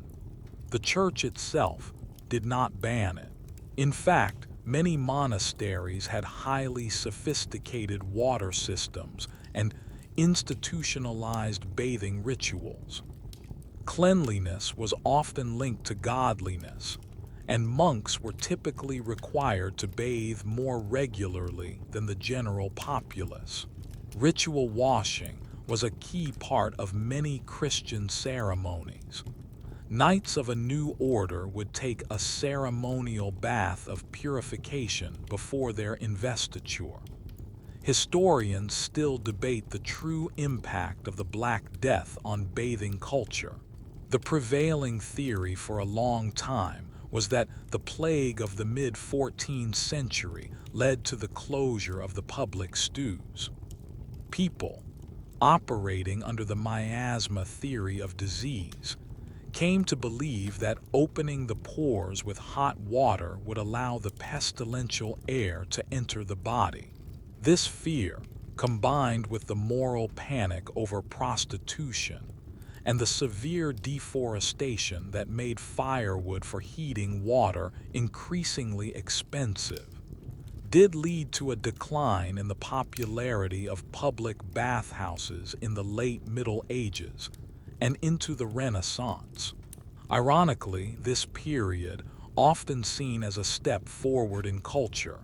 the church itself did not ban it. In fact, many monasteries had highly sophisticated water systems and institutionalized bathing rituals. Cleanliness was often linked to godliness, and monks were typically required to bathe more regularly than the general populace. Ritual washing was a key part of many Christian ceremonies. Knights of a new order would take a ceremonial bath of purification before their investiture. Historians still debate the true impact of the Black Death on bathing culture. The prevailing theory for a long time was that the plague of the mid-14th century led to the closure of the public stews. People, operating under the miasma theory of disease, came to believe that opening the pores with hot water would allow the pestilential air to enter the body. This fear, combined with the moral panic over prostitution and the severe deforestation that made firewood for heating water increasingly expensive, did lead to a decline in the popularity of public bathhouses in the late Middle Ages and into the Renaissance. Ironically, this period, often seen as a step forward in culture,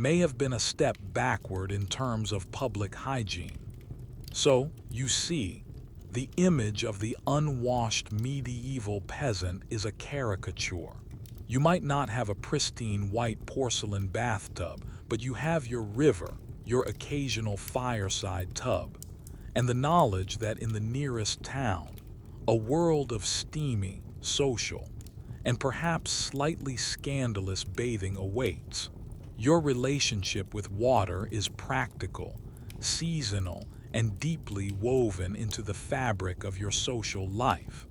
may have been a step backward in terms of public hygiene. So, you see, the image of the unwashed medieval peasant is a caricature. You might not have a pristine white porcelain bathtub, but you have your river, your occasional fireside tub, and the knowledge that in the nearest town, a world of steamy, social, and perhaps slightly scandalous bathing awaits. Your relationship with water is practical, seasonal, and deeply woven into the fabric of your social life.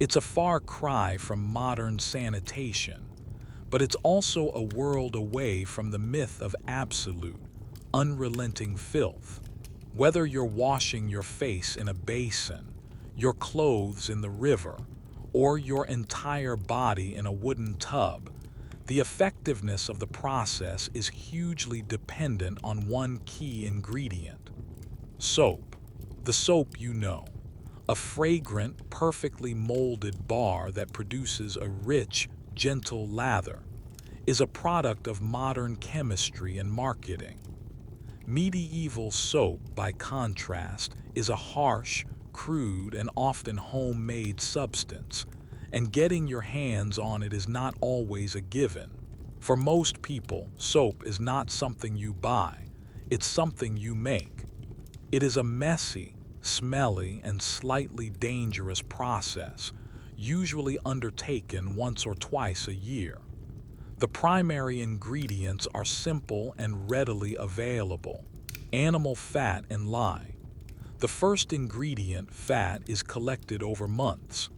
It's a far cry from modern sanitation, but it's also a world away from the myth of absolute, unrelenting filth. Whether you're washing your face in a basin, your clothes in the river, or your entire body in a wooden tub, the effectiveness of the process is hugely dependent on one key ingredient: soap. The soap you know, a fragrant, perfectly molded bar that produces a rich, gentle lather, is a product of modern chemistry and marketing. Medieval soap, by contrast, is a harsh, crude, and often homemade substance, and getting your hands on it is not always a given. For most people, soap is not something you buy, it's something you make. It is a messy, smelly, and slightly dangerous process, usually undertaken once or twice a year. The primary ingredients are simple and readily available: animal fat and lye. The first ingredient, fat, is collected over months.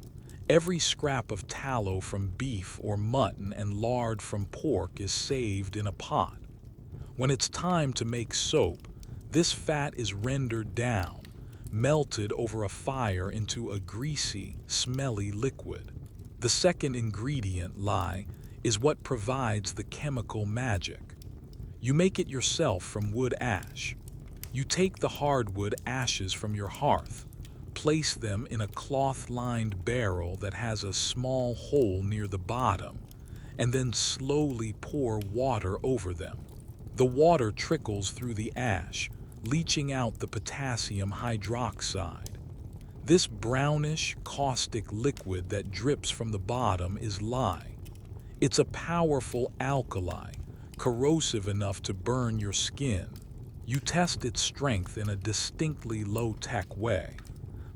Every scrap of tallow from beef or mutton and lard from pork is saved in a pot. When it's time to make soap, this fat is rendered down, melted over a fire into a greasy, smelly liquid. The second ingredient, lye, is what provides the chemical magic. You make it yourself from wood ash. You take the hardwood ashes from your hearth, place them in a cloth-lined barrel that has a small hole near the bottom, and then slowly pour water over them. The water trickles through the ash, leaching out the potassium hydroxide. This brownish, caustic liquid that drips from the bottom is lye. It's a powerful alkali, corrosive enough to burn your skin. You test its strength in a distinctly low-tech way,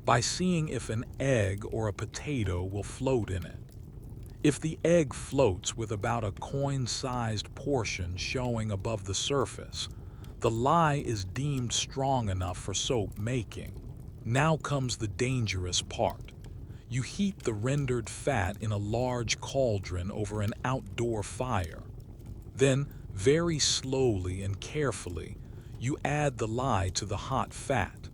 by seeing if an egg or a potato will float in it. If the egg floats with about a coin-sized portion showing above the surface, the lye is deemed strong enough for soap making. Now comes the dangerous part. You heat the rendered fat in a large cauldron over an outdoor fire. Then, very slowly and carefully, you add the lye to the hot fat.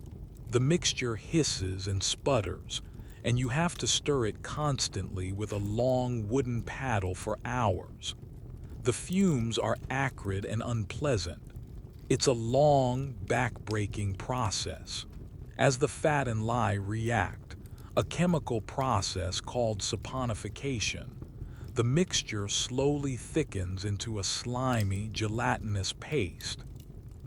The mixture hisses and sputters, and you have to stir it constantly with a long wooden paddle for hours. The fumes are acrid and unpleasant. It's a long, back-breaking process. As the fat and lye react, a chemical process called saponification, the mixture slowly thickens into a slimy, gelatinous paste.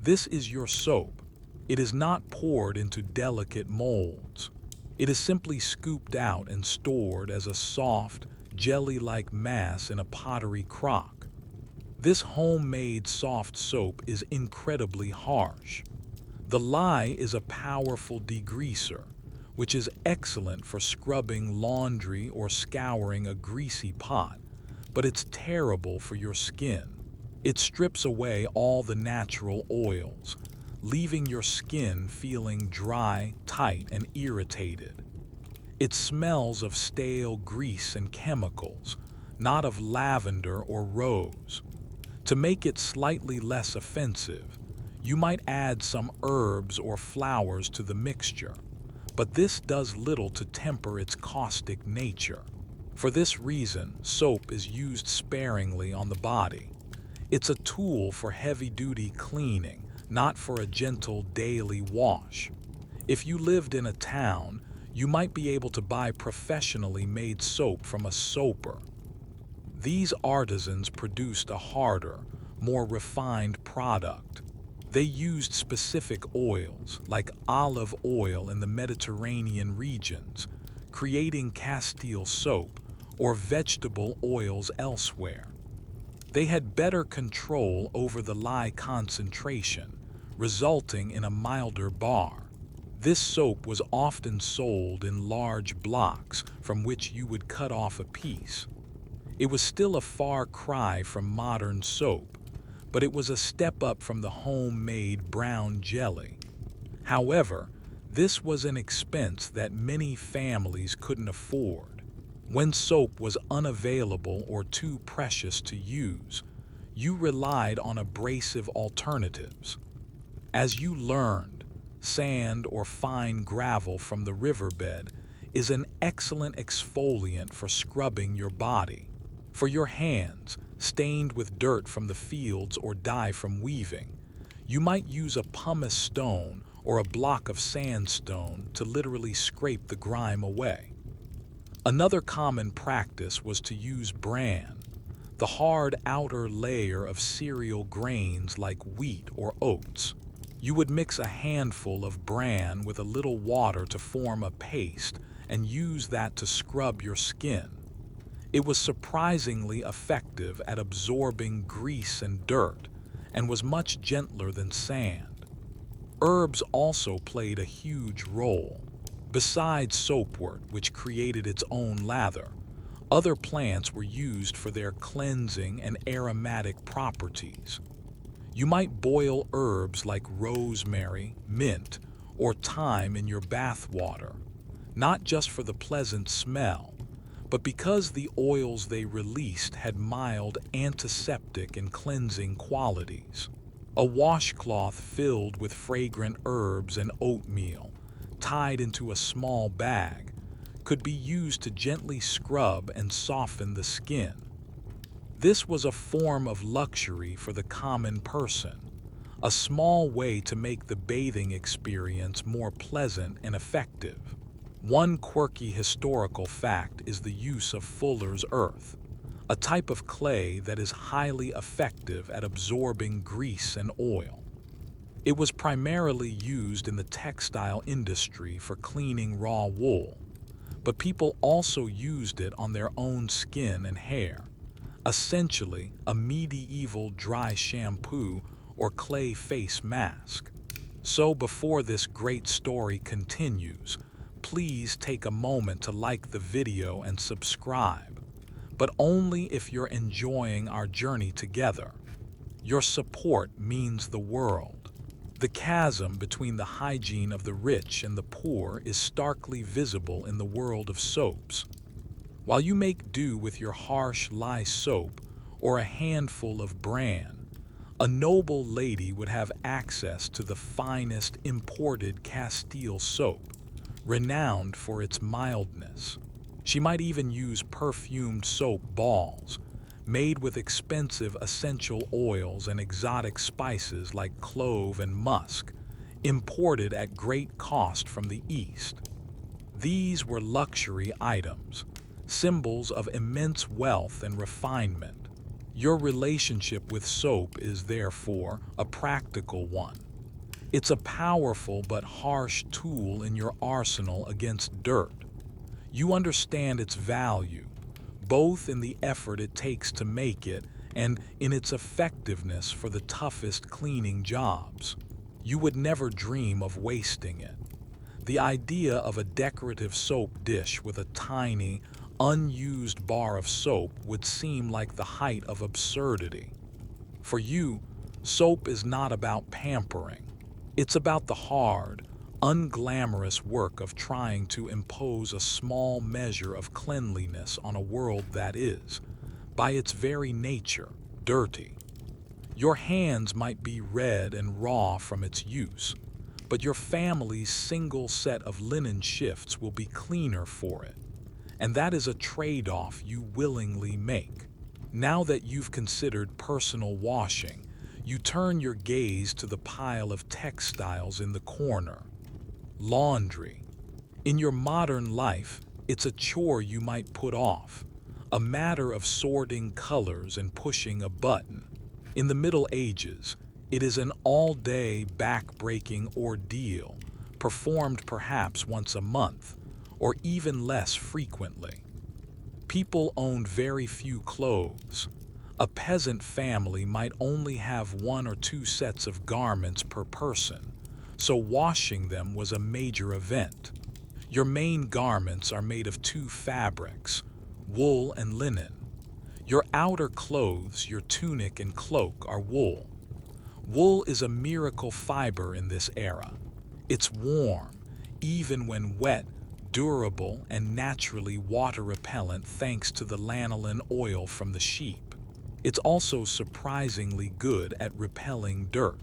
This is your soap. It is not poured into delicate molds. It is simply scooped out and stored as a soft, jelly-like mass in a pottery crock. This homemade soft soap is incredibly harsh. The lye is a powerful degreaser, which is excellent for scrubbing laundry or scouring a greasy pot, but it's terrible for your skin. It strips away all the natural oils, leaving your skin feeling dry, tight, and irritated. It smells of stale grease and chemicals, not of lavender or rose. To make it slightly less offensive, you might add some herbs or flowers to the mixture, but this does little to temper its caustic nature. For this reason, soap is used sparingly on the body. It's a tool for heavy-duty cleaning, not for a gentle daily wash. If you lived in a town, you might be able to buy professionally made soap from a soaper. These artisans produced a harder, more refined product. They used specific oils, like olive oil in the Mediterranean regions, creating Castile soap, or vegetable oils elsewhere. They had better control over the lye concentration, resulting in a milder bar. This soap was often sold in large blocks from which you would cut off a piece. It was still a far cry from modern soap, but it was a step up from the homemade brown jelly. However, this was an expense that many families couldn't afford. When soap was unavailable or too precious to use, you relied on abrasive alternatives. As you learned, sand or fine gravel from the riverbed is an excellent exfoliant for scrubbing your body. For your hands, stained with dirt from the fields or dye from weaving, you might use a pumice stone or a block of sandstone to literally scrape the grime away. Another common practice was to use bran, the hard outer layer of cereal grains like wheat or oats. You would mix a handful of bran with a little water to form a paste and use that to scrub your skin. It was surprisingly effective at absorbing grease and dirt and was much gentler than sand. Herbs also played a huge role. Besides soapwort, which created its own lather, other plants were used for their cleansing and aromatic properties. You might boil herbs like rosemary, mint, or thyme in your bath water, not just for the pleasant smell, but because the oils they released had mild antiseptic and cleansing qualities. A washcloth filled with fragrant herbs and oatmeal, tied into a small bag, could be used to gently scrub and soften the skin. This was a form of luxury for the common person, a small way to make the bathing experience more pleasant and effective. One quirky historical fact is the use of fuller's earth, a type of clay that is highly effective at absorbing grease and oil. It was primarily used in the textile industry for cleaning raw wool, but people also used it on their own skin and hair, essentially a medieval dry shampoo or clay face mask. So before this great story continues, please take a moment to like the video and subscribe, but only if you're enjoying our journey together. Your support means the world. The chasm between the hygiene of the rich and the poor is starkly visible in the world of soaps. While you make do with your harsh lye soap or a handful of bran, a noble lady would have access to the finest imported Castile soap, renowned for its mildness. She might even use perfumed soap balls, made with expensive essential oils and exotic spices like clove and musk, imported at great cost from the East. These were luxury items, symbols of immense wealth and refinement. Your relationship with soap is therefore a practical one. It's a powerful but harsh tool in your arsenal against dirt. You understand its value, both in the effort it takes to make it and in its effectiveness for the toughest cleaning jobs. You would never dream of wasting it. The idea of a decorative soap dish with a tiny, unused bar of soap would seem like the height of absurdity. For you, soap is not about pampering. It's about the hard, unglamorous work of trying to impose a small measure of cleanliness on a world that is, by its very nature, dirty. Your hands might be red and raw from its use, but your family's single set of linen shifts will be cleaner for it, and that is a trade-off you willingly make. Now that you've considered personal washing, you turn your gaze to the pile of textiles in the corner. Laundry. In your modern life, it's a chore you might put off, a matter of sorting colors and pushing a button. In the Middle Ages, it is an all-day back-breaking ordeal, performed perhaps once a month, or even less frequently. People owned very few clothes. A peasant family might only have 1 or 2 sets of garments per person, so washing them was a major event. Your main garments are made of 2 fabrics, wool and linen. Your outer clothes, your tunic and cloak, are wool. Wool is a miracle fiber in this era. It's warm, even when wet, durable, and naturally water-repellent thanks to the lanolin oil from the sheep. It's also surprisingly good at repelling dirt.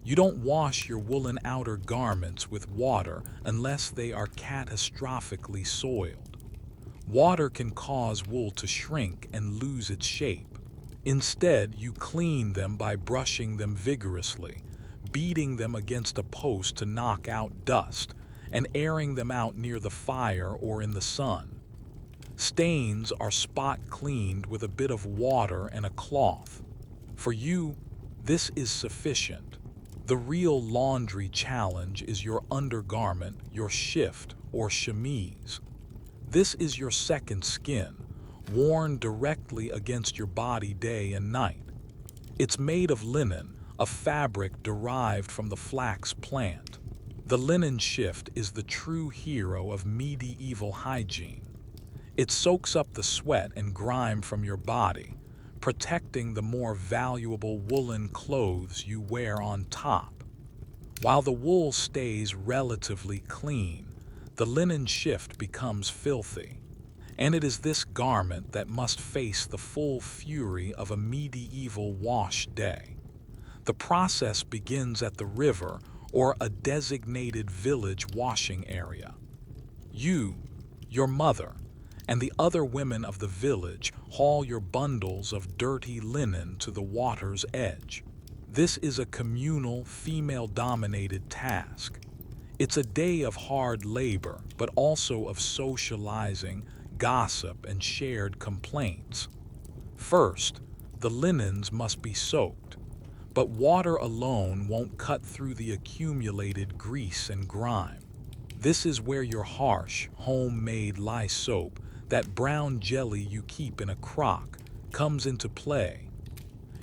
You don't wash your woolen outer garments with water unless they are catastrophically soiled. Water can cause wool to shrink and lose its shape. Instead, you clean them by brushing them vigorously, beating them against a post to knock out dust, and airing them out near the fire or in the sun. Stains are spot cleaned with a bit of water and a cloth. For you, this is sufficient. The real laundry challenge is your undergarment, your shift or chemise. This is your second skin, worn directly against your body day and night. It's made of linen, a fabric derived from the flax plant. The linen shift is the true hero of medieval hygiene. It soaks up the sweat and grime from your body, protecting the more valuable woolen clothes you wear on top. While the wool stays relatively clean, the linen shift becomes filthy. And it is this garment that must face the full fury of a medieval wash day. The process begins at the river or a designated village washing area. You, your mother, and the other women of the village haul your bundles of dirty linen to the water's edge. This is a communal, female-dominated task. It's a day of hard labor, but also of socializing, gossip, and shared complaints. First, the linens must be soaked, but water alone won't cut through the accumulated grease and grime. This is where your harsh, homemade lye soap, that brown jelly you keep in a crock, comes into play.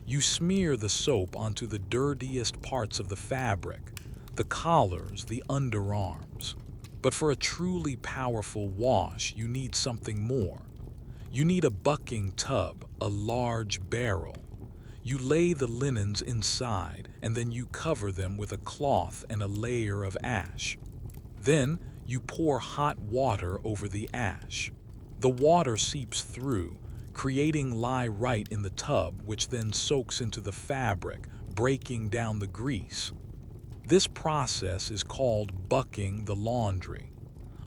You smear the soap onto the dirtiest parts of the fabric, the collars, the underarms. But for a truly powerful wash, you need something more. You need a bucking tub, a large barrel. You lay the linens inside, and then you cover them with a cloth and a layer of ash. Then you pour hot water over the ash. The water seeps through, creating lye right in the tub, which then soaks into the fabric, breaking down the grease. This process is called bucking the laundry.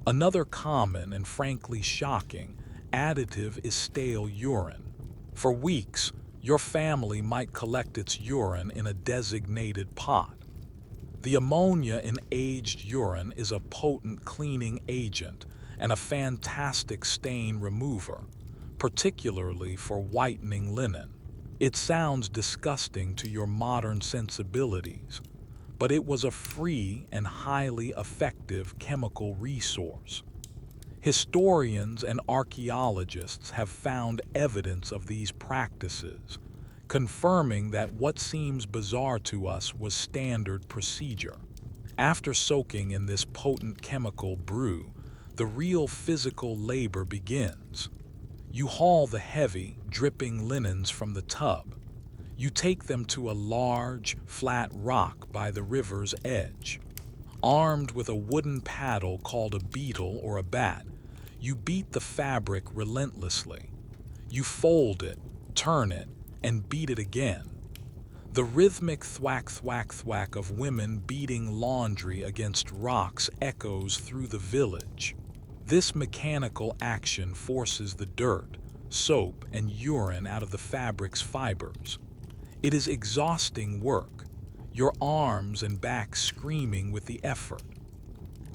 Another common and frankly shocking additive is stale urine. For weeks, your family might collect its urine in a designated pot. The ammonia in aged urine is a potent cleaning agent and a fantastic stain remover, particularly for whitening linen. It sounds disgusting to your modern sensibilities, but it was a free and highly effective chemical resource. Historians and archaeologists have found evidence of these practices, confirming that what seems bizarre to us was standard procedure. After soaking in this potent chemical brew, the real physical labor begins. You haul the heavy, dripping linens from the tub. You take them to a large, flat rock by the river's edge. Armed with a wooden paddle called a beetle or a bat, you beat the fabric relentlessly. You fold it, turn it, and beat it again. The rhythmic thwack thwack thwack of women beating laundry against rocks echoes through the village. This mechanical action forces the dirt, soap, and urine out of the fabric's fibers. It is exhausting work, your arms and back screaming with the effort.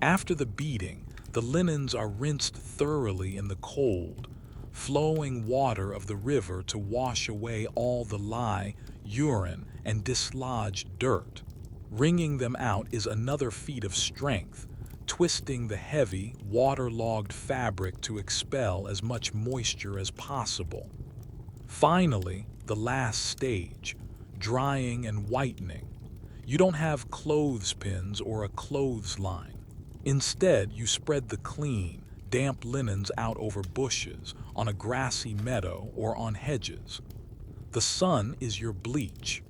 After the beating, the linens are rinsed thoroughly in the cold, flowing water of the river to wash away all the lye, urine, and dislodged dirt. Wringing them out is another feat of strength, twisting the heavy, waterlogged fabric to expel as much moisture as possible. Finally, the last stage, drying and whitening. You don't have clothespins or a clothesline. Instead, you spread the clean, damp linens out over bushes, on a grassy meadow, or on hedges. The sun is your bleach.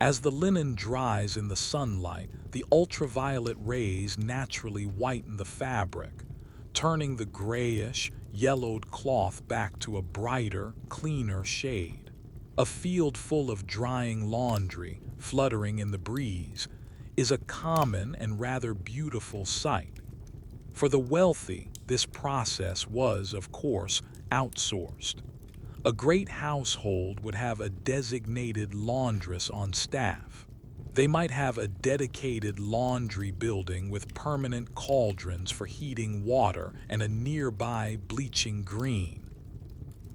As the linen dries in the sunlight, the ultraviolet rays naturally whiten the fabric, turning the grayish, yellowed cloth back to a brighter, cleaner shade. A field full of drying laundry, fluttering in the breeze, is a common and rather beautiful sight. For the wealthy, this process was, of course, outsourced. A great household would have a designated laundress on staff. They might have a dedicated laundry building with permanent cauldrons for heating water and a nearby bleaching green.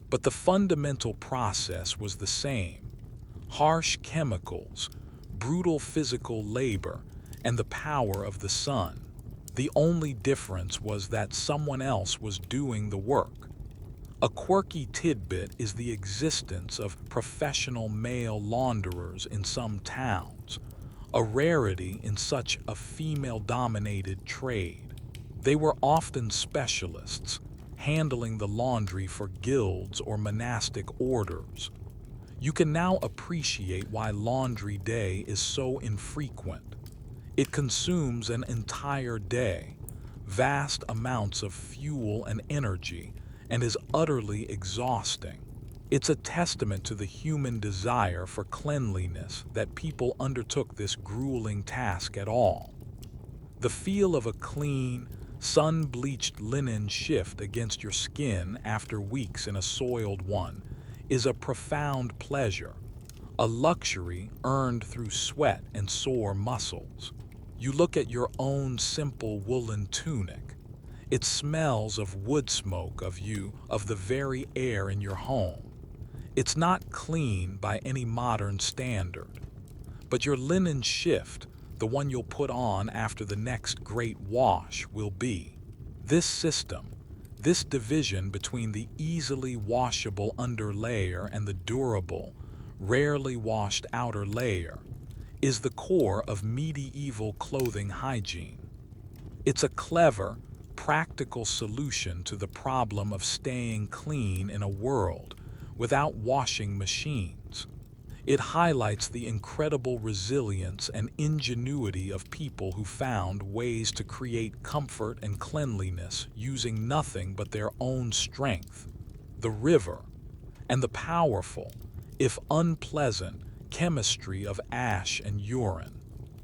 But the fundamental process was the same: harsh chemicals, brutal physical labor, and the power of the sun. The only difference was that someone else was doing the work. A quirky tidbit is the existence of professional male launderers in some towns, a rarity in such a female-dominated trade. They were often specialists, handling the laundry for guilds or monastic orders. You can now appreciate why Laundry Day is so infrequent. It consumes an entire day, vast amounts of fuel and energy, and is utterly exhausting. It's a testament to the human desire for cleanliness that people undertook this grueling task at all. The feel of a clean, sun-bleached linen shift against your skin after weeks in a soiled one is a profound pleasure, a luxury earned through sweat and sore muscles. You look at your own simple woolen tunic. It smells of wood smoke, of the very air in your home. It's not clean by any modern standard, but your linen shift, the one you'll put on after the next great wash, will be. This system, this division between the easily washable underlayer and the durable, rarely washed outer layer, is the core of medieval clothing hygiene. It's a clever, practical solution to the problem of staying clean in a world without washing machines. It highlights the incredible resilience and ingenuity of people who found ways to create comfort and cleanliness using nothing but their own strength, the river, and the powerful, if unpleasant, chemistry of ash and urine.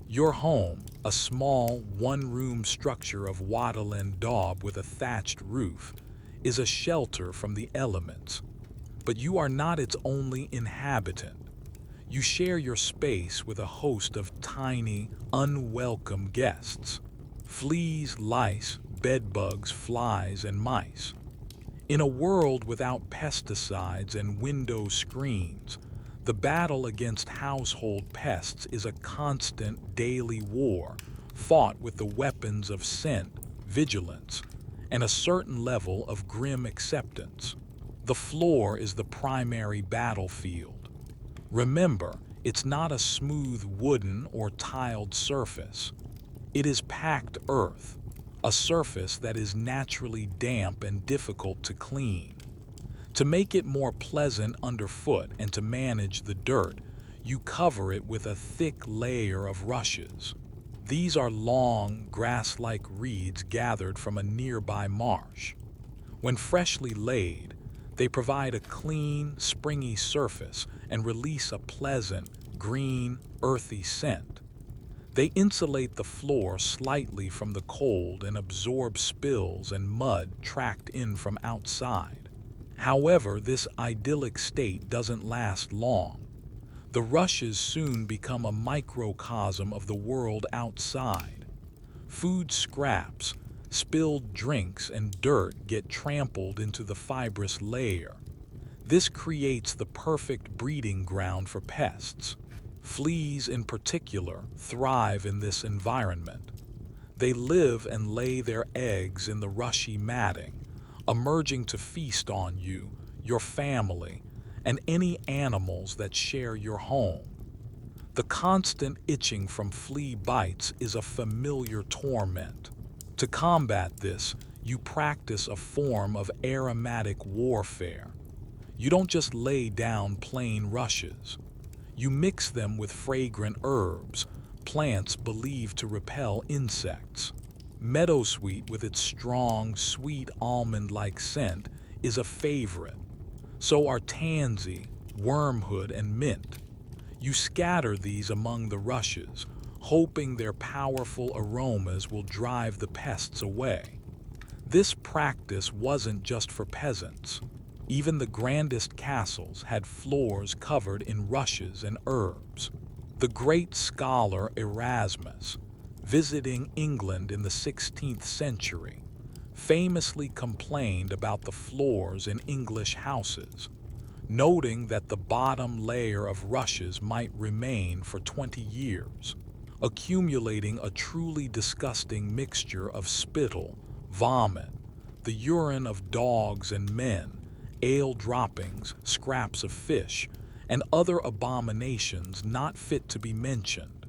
Your home, a small, one-room structure of wattle and daub with a thatched roof, is a shelter from the elements. But you are not its only inhabitant. You share your space with a host of tiny, unwelcome guests: fleas, lice, bedbugs, flies, and mice. In a world without pesticides and window screens, the battle against household pests is a constant daily war, fought with the weapons of scent, vigilance, and a certain level of grim acceptance. The floor is the primary battlefield. Remember, it's not a smooth wooden or tiled surface. It is packed earth, a surface that is naturally damp and difficult to clean. To make it more pleasant underfoot and to manage the dirt, you cover it with a thick layer of rushes. These are long, grass-like reeds gathered from a nearby marsh. When freshly laid, they provide a clean, springy surface and release a pleasant, green, earthy scent. They insulate the floor slightly from the cold and absorb spills and mud tracked in from outside. However, this idyllic state doesn't last long. The rushes soon become a microcosm of the world outside. Food scraps, spilled drinks, and dirt get trampled into the fibrous layer. This creates the perfect breeding ground for pests. Fleas, in particular, thrive in this environment. They live and lay their eggs in the rushy matting, emerging to feast on you, your family, and any animals that share your home. The constant itching from flea bites is a familiar torment. To combat this, you practice a form of aromatic warfare. You don't just lay down plain rushes. You mix them with fragrant herbs, plants believed to repel insects. Meadowsweet, with its strong, sweet almond-like scent, is a favorite. So are tansy, wormwood, and mint. You scatter these among the rushes, hoping their powerful aromas will drive the pests away. This practice wasn't just for peasants. Even the grandest castles had floors covered in rushes and herbs. The great scholar Erasmus, visiting England in the 16th century, famously complained about the floors in English houses, noting that the bottom layer of rushes might remain for 20 years, accumulating a truly disgusting mixture of spittle, vomit, the urine of dogs and men, ale droppings, scraps of fish, and other abominations not fit to be mentioned.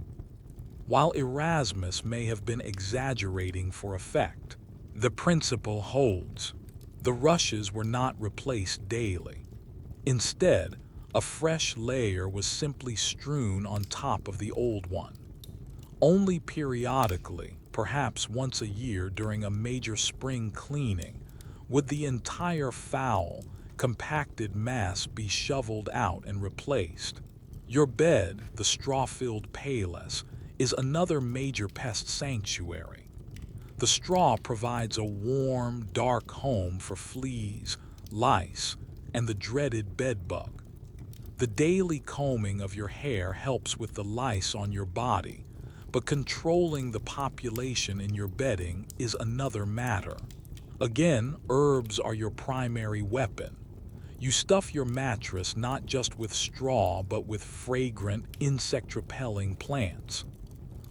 While Erasmus may have been exaggerating for effect, the principle holds. The rushes were not replaced daily. Instead, a fresh layer was simply strewn on top of the old one. Only periodically, perhaps once a year during a major spring cleaning, would the entire foul, compacted mass be shoveled out and replaced. Your bed, the straw-filled payless, is another major pest sanctuary. The straw provides a warm, dark home for fleas, lice, and the dreaded bedbug. The daily combing of your hair helps with the lice on your body, but controlling the population in your bedding is another matter. Again, herbs are your primary weapon. You stuff your mattress not just with straw but with fragrant, insect-repelling plants.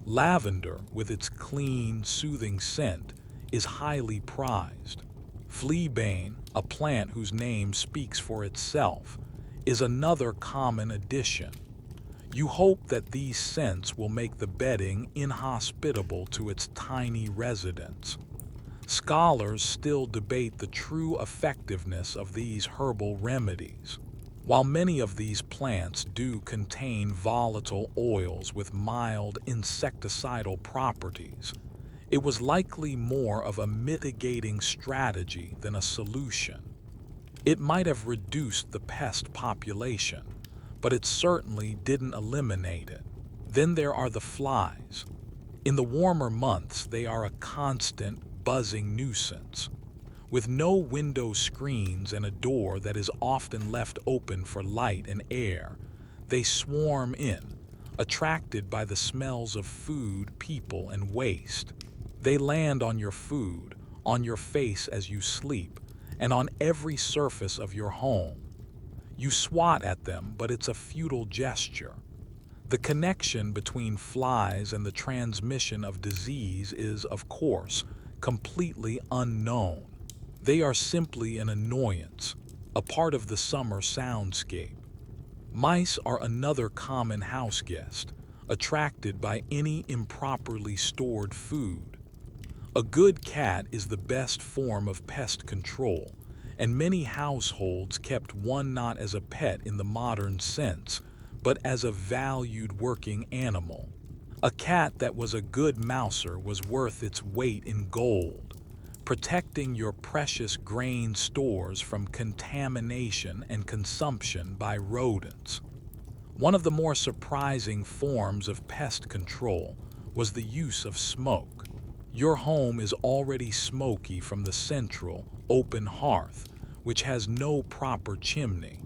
Lavender, with its clean, soothing scent, is highly prized. Fleabane, a plant whose name speaks for itself, is another common addition. You hope that these scents will make the bedding inhospitable to its tiny residents. Scholars still debate the true effectiveness of these herbal remedies. While many of these plants do contain volatile oils with mild insecticidal properties, it was likely more of a mitigating strategy than a solution. It might have reduced the pest population, but it certainly didn't eliminate it. Then there are the flies. In the warmer months, they are a constant, buzzing nuisance. With no window screens and a door that is often left open for light and air, they swarm in, attracted by the smells of food, people, and waste. They land on your food, on your face as you sleep, and on every surface of your home. You swat at them, but it's a futile gesture. The connection between flies and the transmission of disease is, of course, completely unknown. They are simply an annoyance, a part of the summer soundscape. Mice are another common house guest, attracted by any improperly stored food. A good cat is the best form of pest control, and many households kept one not as a pet in the modern sense, but as a valued working animal. A cat that was a good mouser was worth its weight in gold, protecting your precious grain stores from contamination and consumption by rodents. One of the more surprising forms of pest control was the use of smoke. Your home is already smoky from the central, open hearth, which has no proper chimney.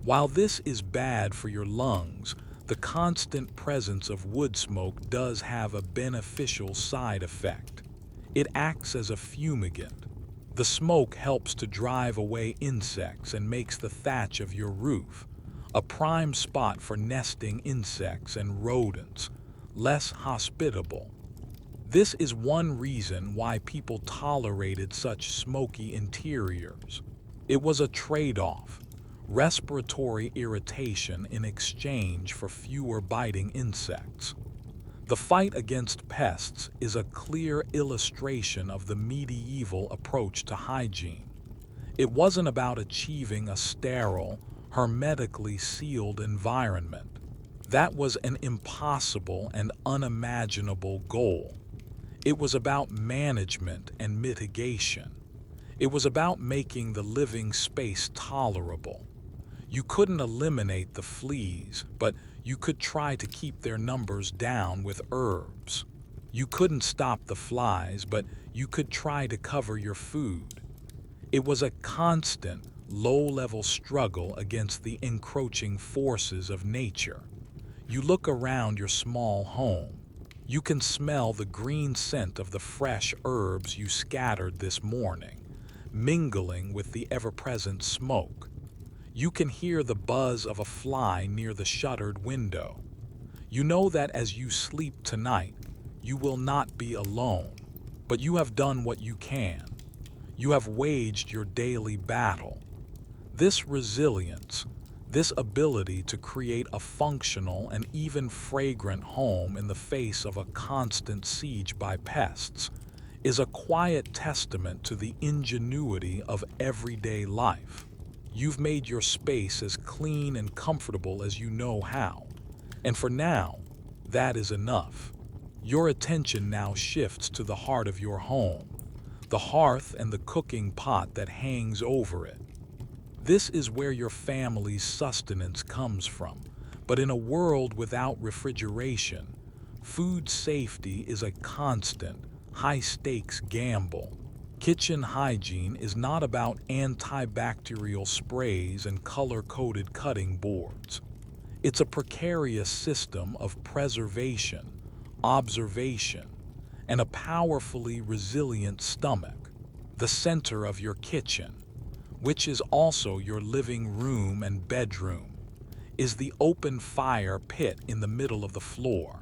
While this is bad for your lungs, the constant presence of wood smoke does have a beneficial side effect. It acts as a fumigant. The smoke helps to drive away insects and makes the thatch of your roof a prime spot for nesting insects and rodents, less hospitable. This is one reason why people tolerated such smoky interiors. It was a trade-off, respiratory irritation in exchange for fewer biting insects. The fight against pests is a clear illustration of the medieval approach to hygiene. It wasn't about achieving a sterile, hermetically sealed environment. That was an impossible and unimaginable goal. It was about management and mitigation. It was about making the living space tolerable. You couldn't eliminate the fleas, but you could try to keep their numbers down with herbs. You couldn't stop the flies, but you could try to cover your food. It was a constant, low-level struggle against the encroaching forces of nature. You look around your small home. You can smell the green scent of the fresh herbs you scattered this morning, mingling with the ever-present smoke. You can hear the buzz of a fly near the shuttered window. You know that as you sleep tonight, you will not be alone, but you have done what you can. You have waged your daily battle. This resilience, this ability to create a functional and even fragrant home in the face of a constant siege by pests, is a quiet testament to the ingenuity of everyday life. You've made your space as clean and comfortable as you know how, and for now, that is enough. Your attention now shifts to the heart of your home, the hearth and the cooking pot that hangs over it. This is where your family's sustenance comes from, but in a world without refrigeration, food safety is a constant, high-stakes gamble. Kitchen hygiene is not about antibacterial sprays and color-coded cutting boards. It's a precarious system of preservation, observation, and a powerfully resilient stomach. The center of your kitchen, which is also your living room and bedroom, is the open fire pit in the middle of the floor.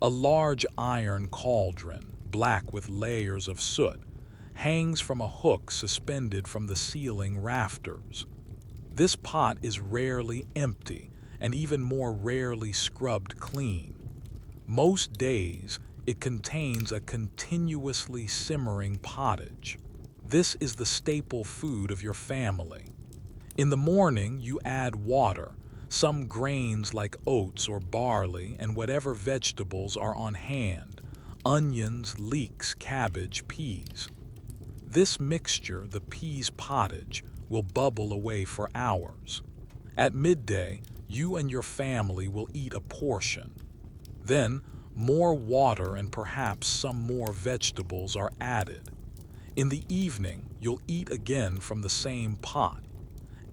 A large iron cauldron, black with layers of soot, hangs from a hook suspended from the ceiling rafters. This pot is rarely empty and even more rarely scrubbed clean. Most days, it contains a continuously simmering pottage. This is the staple food of your family. In the morning, you add water, some grains like oats or barley, and whatever vegetables are on hand: onions, leeks, cabbage, peas. This mixture, the peas pottage, will bubble away for hours. At midday, you and your family will eat a portion. Then, more water and perhaps some more vegetables are added. In the evening, you'll eat again from the same pot.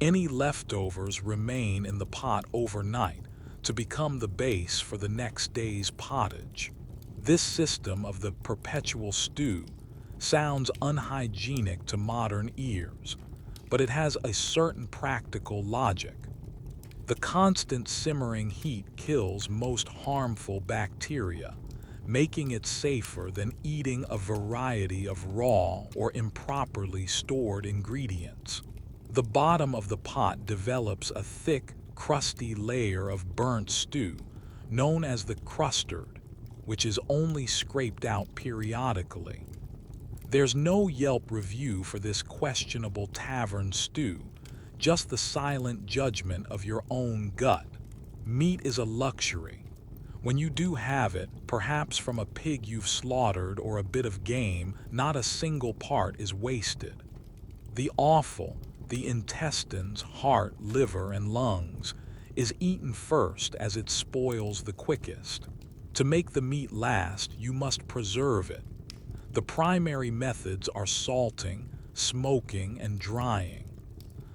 Any leftovers remain in the pot overnight to become the base for the next day's pottage. This system of the perpetual stew sounds unhygienic to modern ears, but it has a certain practical logic. The constant simmering heat kills most harmful bacteria, making it safer than eating a variety of raw or improperly stored ingredients. The bottom of the pot develops a thick, crusty layer of burnt stew, known as the crustard, which is only scraped out periodically. There's no Yelp review for this questionable tavern stew, just the silent judgment of your own gut. Meat is a luxury. When you do have it, perhaps from a pig you've slaughtered or a bit of game, not a single part is wasted. The offal, the intestines, heart, liver, and lungs, is eaten first as it spoils the quickest. To make the meat last, you must preserve it. The primary methods are salting, smoking, and drying.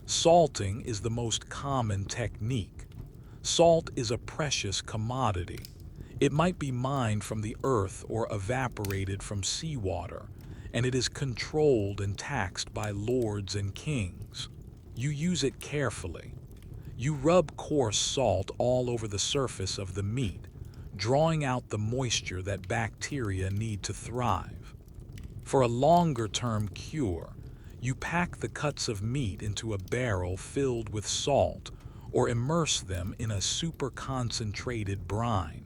Salting is the most common technique. Salt is a precious commodity. It might be mined from the earth or evaporated from seawater, and it is controlled and taxed by lords and kings. You use it carefully. You rub coarse salt all over the surface of the meat, drawing out the moisture that bacteria need to thrive. For a longer-term cure, you pack the cuts of meat into a barrel filled with salt or immerse them in a super-concentrated brine.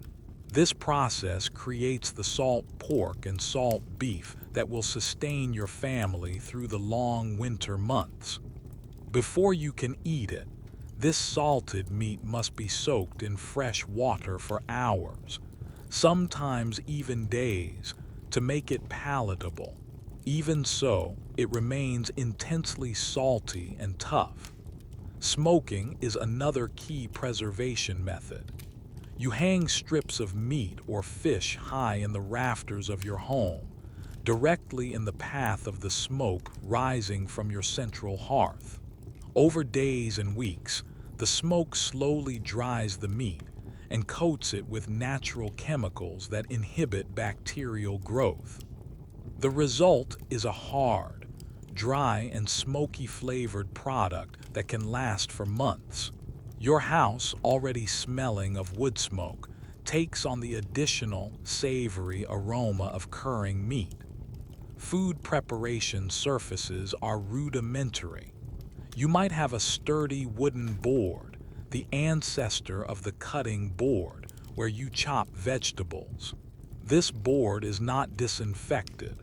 This process creates the salt pork and salt beef that will sustain your family through the long winter months. Before you can eat it, this salted meat must be soaked in fresh water for hours, sometimes even days, to make it palatable. Even so, it remains intensely salty and tough. Smoking is another key preservation method. You hang strips of meat or fish high in the rafters of your home, directly in the path of the smoke rising from your central hearth. Over days and weeks, the smoke slowly dries the meat and coats it with natural chemicals that inhibit bacterial growth. The result is a hard, dry, and smoky-flavored product that can last for months. Your house, already smelling of wood smoke, takes on the additional savory aroma of curing meat. Food preparation surfaces are rudimentary. You might have a sturdy wooden board, the ancestor of the cutting board, where you chop vegetables. This board is not disinfected.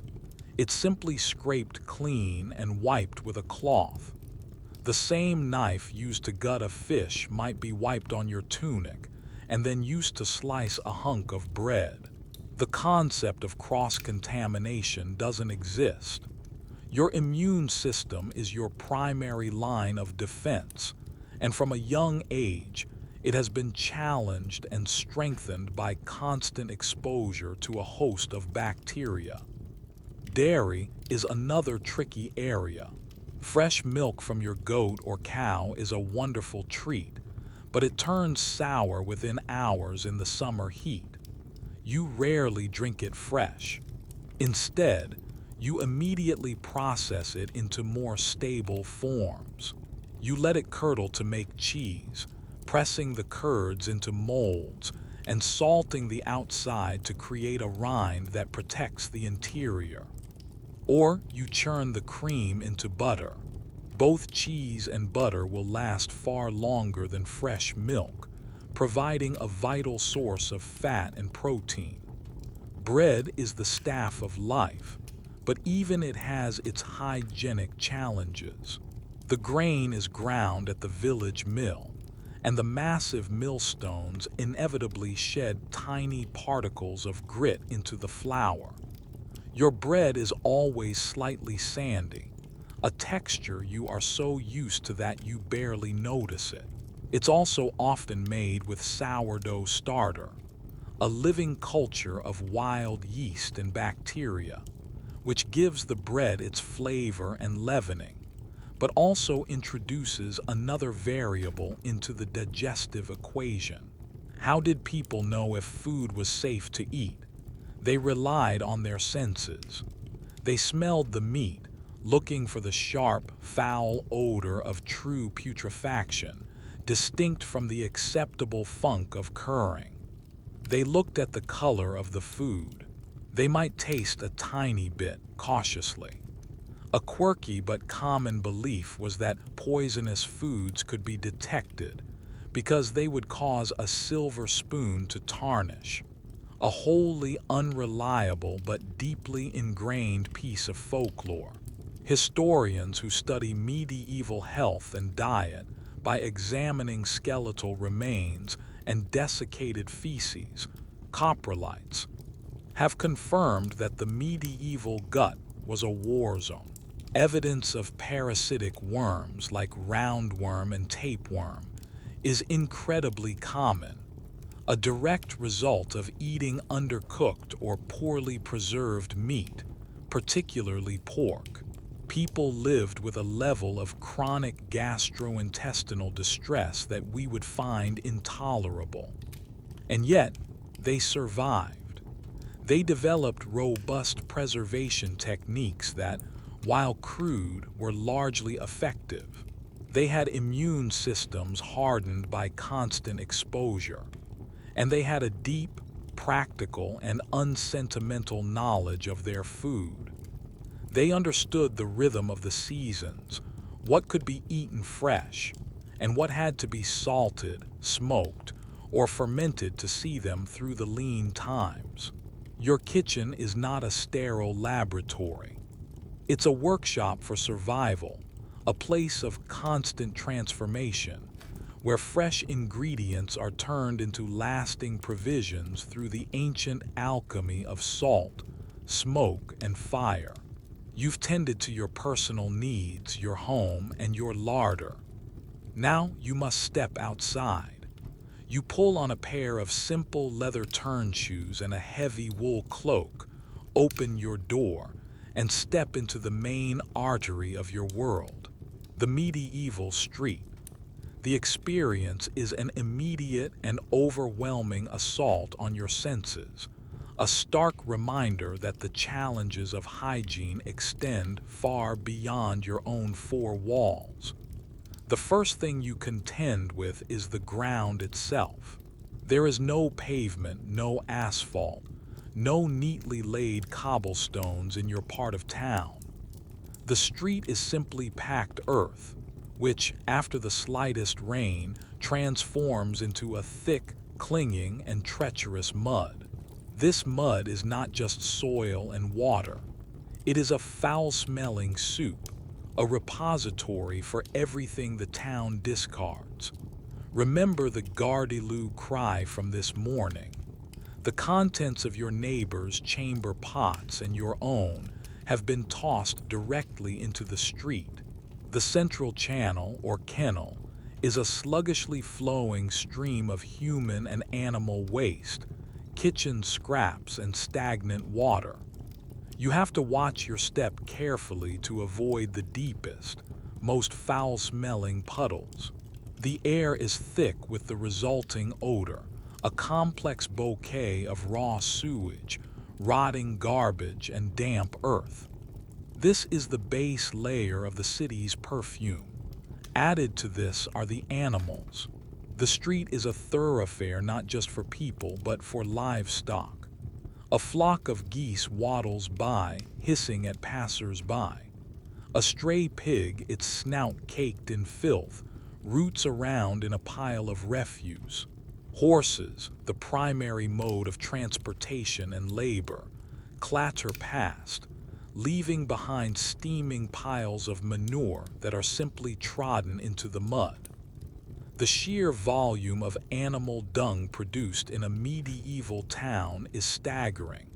It's simply scraped clean and wiped with a cloth. The same knife used to gut a fish might be wiped on your tunic and then used to slice a hunk of bread. The concept of cross-contamination doesn't exist. Your immune system is your primary line of defense, and from a young age, it has been challenged and strengthened by constant exposure to a host of bacteria. Dairy is another tricky area. Fresh milk from your goat or cow is a wonderful treat, but it turns sour within hours in the summer heat. You rarely drink it fresh. Instead, you immediately process it into more stable forms. You let it curdle to make cheese, pressing the curds into molds and salting the outside to create a rind that protects the interior. Or you churn the cream into butter. Both cheese and butter will last far longer than fresh milk, providing a vital source of fat and protein. Bread is the staff of life, but even it has its hygienic challenges. The grain is ground at the village mill, and the massive millstones inevitably shed tiny particles of grit into the flour. Your bread is always slightly sandy, a texture you are so used to that you barely notice it. It's also often made with sourdough starter, a living culture of wild yeast and bacteria, which gives the bread its flavor and leavening, but also introduces another variable into the digestive equation. How did people know if food was safe to eat? They relied on their senses. They smelled the meat, looking for the sharp, foul odor of true putrefaction, distinct from the acceptable funk of curing. They looked at the color of the food. They might taste a tiny bit, cautiously. A quirky but common belief was that poisonous foods could be detected because they would cause a silver spoon to tarnish. A wholly unreliable but deeply ingrained piece of folklore. Historians who study medieval health and diet by examining skeletal remains and desiccated feces, coprolites, have confirmed that the medieval gut was a war zone. Evidence of parasitic worms like roundworm and tapeworm is incredibly common, a direct result of eating undercooked or poorly preserved meat, particularly pork. People lived with a level of chronic gastrointestinal distress that we would find intolerable. And yet, they survived. They developed robust preservation techniques that, while crude, were largely effective. They had immune systems hardened by constant exposure, and they had a deep, practical, and unsentimental knowledge of their food. They understood the rhythm of the seasons, what could be eaten fresh, and what had to be salted, smoked, or fermented to see them through the lean times. Your kitchen is not a sterile laboratory. It's a workshop for survival, a place of constant transformation, where fresh ingredients are turned into lasting provisions through the ancient alchemy of salt, smoke, and fire. You've tended to your personal needs, your home, and your larder. Now you must step outside. You pull on a pair of simple leather turn shoes and a heavy wool cloak, open your door, and step into the main artery of your world, the medieval street. The experience is an immediate and overwhelming assault on your senses, a stark reminder that the challenges of hygiene extend far beyond your own four walls. The first thing you contend with is the ground itself. There is no pavement, no asphalt, no neatly laid cobblestones in your part of town. The street is simply packed earth, which, after the slightest rain, transforms into a thick, clinging, and treacherous mud. This mud is not just soil and water. It is a foul-smelling soup, a repository for everything the town discards. Remember the Gare-de-Leu cry from this morning. The contents of your neighbor's chamber pots and your own have been tossed directly into the street. The central channel, or kennel, is a sluggishly flowing stream of human and animal waste, kitchen scraps, and stagnant water. You have to watch your step carefully to avoid the deepest, most foul-smelling puddles. The air is thick with the resulting odor, a complex bouquet of raw sewage, rotting garbage, and damp earth. This is the base layer of the city's perfume. Added to this are the animals. The street is a thoroughfare not just for people but for livestock. A flock of geese waddles by, hissing at passers-by. A stray pig, its snout caked in filth, roots around in a pile of refuse. Horses, the primary mode of transportation and labor, clatter past, leaving behind steaming piles of manure that are simply trodden into the mud. The sheer volume of animal dung produced in a medieval town is staggering,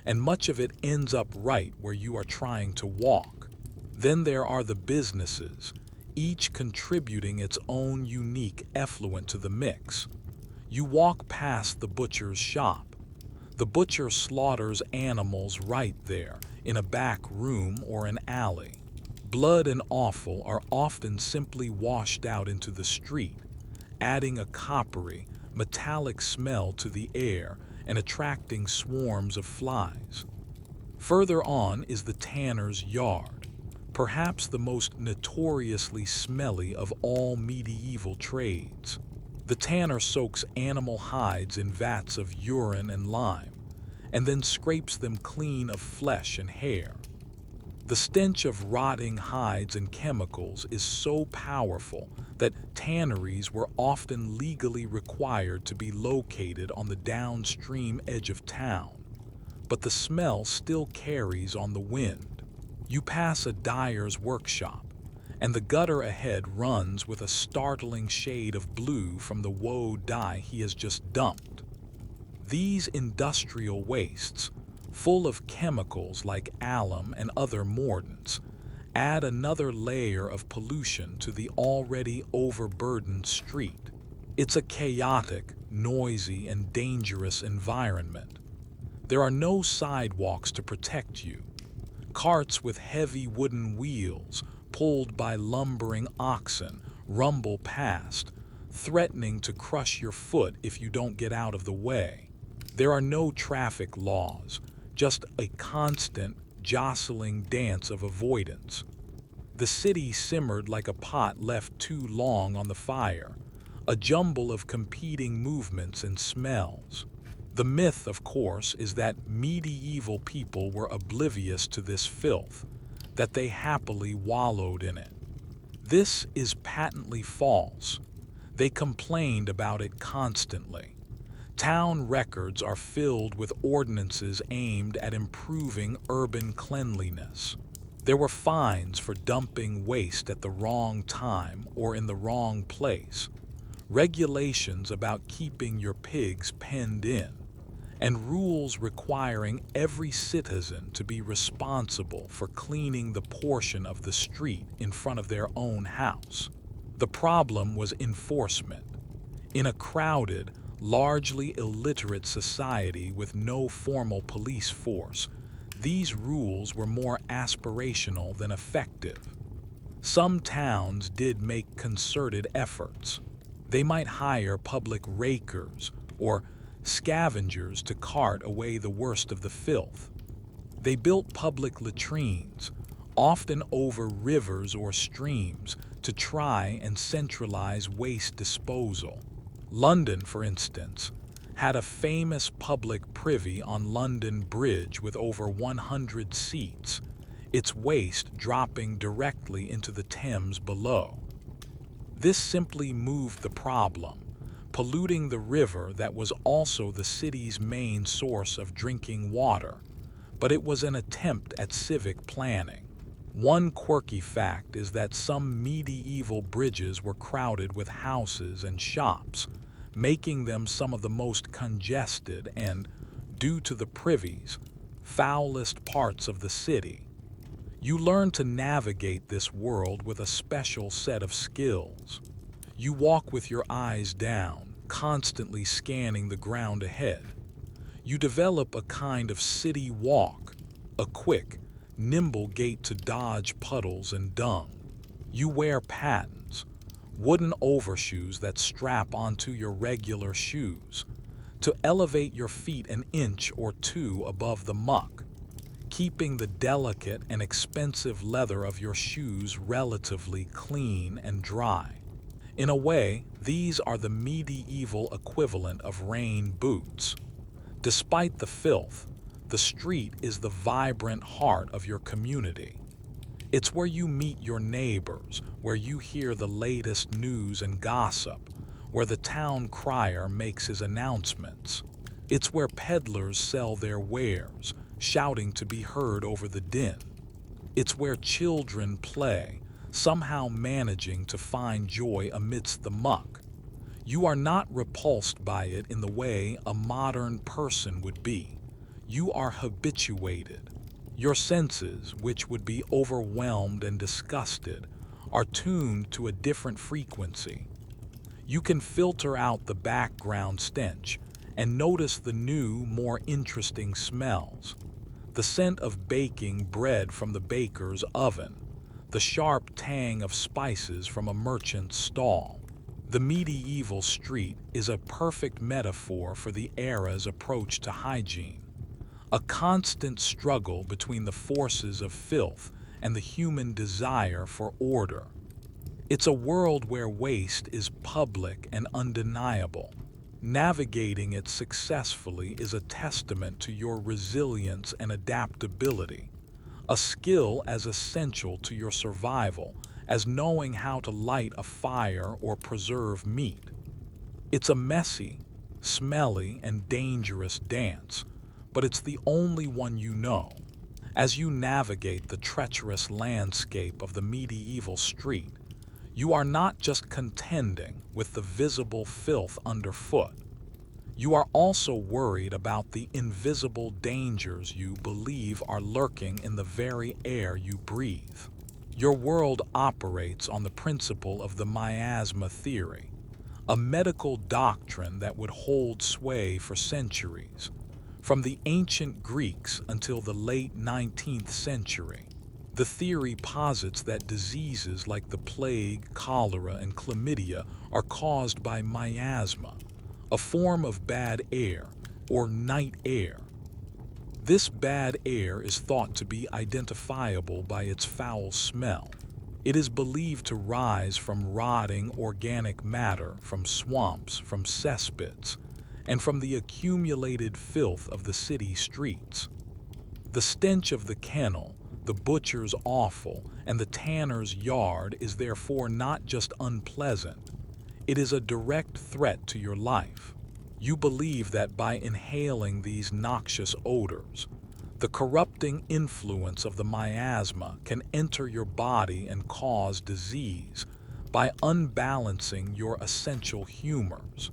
and much of it ends up right where you are trying to walk. Then there are the businesses, each contributing its own unique effluent to the mix. You walk past the butcher's shop. The butcher slaughters animals right there, in a back room or an alley. Blood and offal are often simply washed out into the street, adding a coppery, metallic smell to the air and attracting swarms of flies. Further on is the tanner's yard, perhaps the most notoriously smelly of all medieval trades. The tanner soaks animal hides in vats of urine and lime, and then scrapes them clean of flesh and hair. The stench of rotting hides and chemicals is so powerful that tanneries were often legally required to be located on the downstream edge of town, but the smell still carries on the wind. You pass a dyer's workshop, and the gutter ahead runs with a startling shade of blue from the woad dye he has just dumped. These industrial wastes, full of chemicals like alum and other mordants, add another layer of pollution to the already overburdened street. It's a chaotic, noisy, and dangerous environment. There are no sidewalks to protect you. Carts with heavy wooden wheels, pulled by lumbering oxen, rumble past, threatening to crush your foot if you don't get out of the way. There are no traffic laws, just a constant, jostling dance of avoidance. The city simmered like a pot left too long on the fire, a jumble of competing movements and smells. The myth, of course, is that medieval people were oblivious to this filth, that they happily wallowed in it. This is patently false. They complained about it constantly. Town records are filled with ordinances aimed at improving urban cleanliness. There were fines for dumping waste at the wrong time or in the wrong place, regulations about keeping your pigs penned in, and rules requiring every citizen to be responsible for cleaning the portion of the street in front of their own house. The problem was enforcement. In a crowded, largely illiterate society with no formal police force, these rules were more aspirational than effective. Some towns did make concerted efforts. They might hire public rakers or scavengers to cart away the worst of the filth. They built public latrines, often over rivers or streams, to try and centralize waste disposal. London, for instance, had a famous public privy on London Bridge with over 100 seats, its waste dropping directly into the Thames below. This simply moved the problem, polluting the river that was also the city's main source of drinking water, but it was an attempt at civic planning. One quirky fact is that some medieval bridges were crowded with houses and shops, making them some of the most congested and, due to the privies, foulest parts of the city. You learn to navigate this world with a special set of skills. You walk with your eyes down, constantly scanning the ground ahead. You develop a kind of city walk, a quick, nimble gait to dodge puddles and dung. You wear pattens, wooden overshoes that strap onto your regular shoes, to elevate your feet an inch or two above the muck, keeping the delicate and expensive leather of your shoes relatively clean and dry. In a way, these are the medieval equivalent of rain boots. Despite the filth, the street is the vibrant heart of your community. It's where you meet your neighbors, where you hear the latest news and gossip, where the town crier makes his announcements. It's where peddlers sell their wares, shouting to be heard over the din. It's where children play, somehow managing to find joy amidst the muck. You are not repulsed by it in the way a modern person would be. You are habituated. Your senses, which would be overwhelmed and disgusted, are tuned to a different frequency. You can filter out the background stench and notice the new, more interesting smells. The scent of baking bread from the baker's oven, the sharp tang of spices from a merchant's stall. The medieval street is a perfect metaphor for the era's approach to hygiene, a constant struggle between the forces of filth and the human desire for order. It's a world where waste is public and undeniable. Navigating it successfully is a testament to your resilience and adaptability, a skill as essential to your survival as knowing how to light a fire or preserve meat. It's a messy, smelly, and dangerous dance, but it's the only one you know. As you navigate the treacherous landscape of the medieval street, you are not just contending with the visible filth underfoot. You are also worried about the invisible dangers you believe are lurking in the very air you breathe. Your world operates on the principle of the miasma theory, a medical doctrine that would hold sway for centuries, from the ancient Greeks until the late 19th century. The theory posits that diseases like the plague, cholera, and chlamydia are caused by miasma, a form of bad air or night air. This bad air is thought to be identifiable by its foul smell. It is believed to rise from rotting organic matter from swamps, from cesspits, and from the accumulated filth of the city streets. The stench of the kennel, the butcher's offal, and the tanner's yard is therefore not just unpleasant, it is a direct threat to your life. You believe that by inhaling these noxious odors, the corrupting influence of the miasma can enter your body and cause disease by unbalancing your essential humors.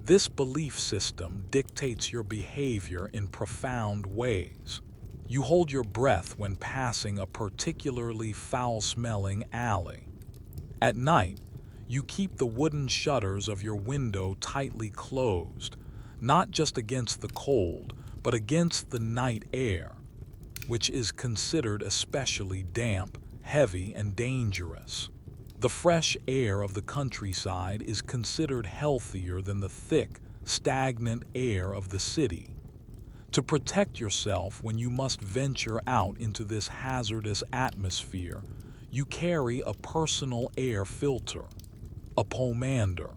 This belief system dictates your behavior in profound ways. You hold your breath when passing a particularly foul-smelling alley. At night, you keep the wooden shutters of your window tightly closed, not just against the cold, but against the night air, which is considered especially damp, heavy, and dangerous. The fresh air of the countryside is considered healthier than the thick, stagnant air of the city. To protect yourself when you must venture out into this hazardous atmosphere, you carry a personal air filter, a pomander.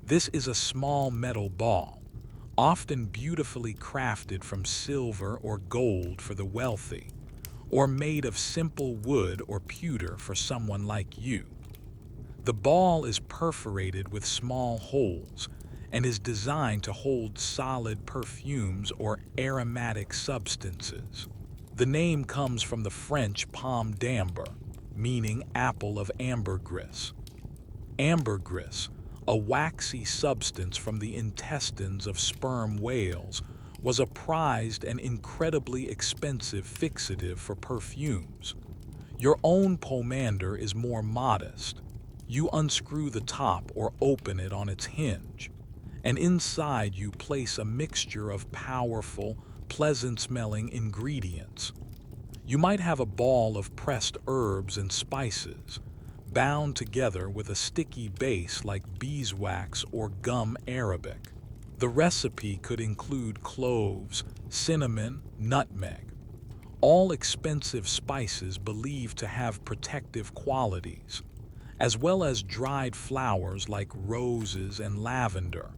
This is a small metal ball, often beautifully crafted from silver or gold for the wealthy, or made of simple wood or pewter for someone like you. The ball is perforated with small holes and is designed to hold solid perfumes or aromatic substances. The name comes from the French pomme d'ambre, meaning apple of ambergris. Ambergris, a waxy substance from the intestines of sperm whales, was a prized and incredibly expensive fixative for perfumes. Your own pomander is more modest. You unscrew the top or open it on its hinge, and inside you place a mixture of powerful, pleasant-smelling ingredients. You might have a ball of pressed herbs and spices, bound together with a sticky base like beeswax or gum arabic. The recipe could include cloves, cinnamon, nutmeg, all expensive spices believed to have protective qualities, as well as dried flowers like roses and lavender,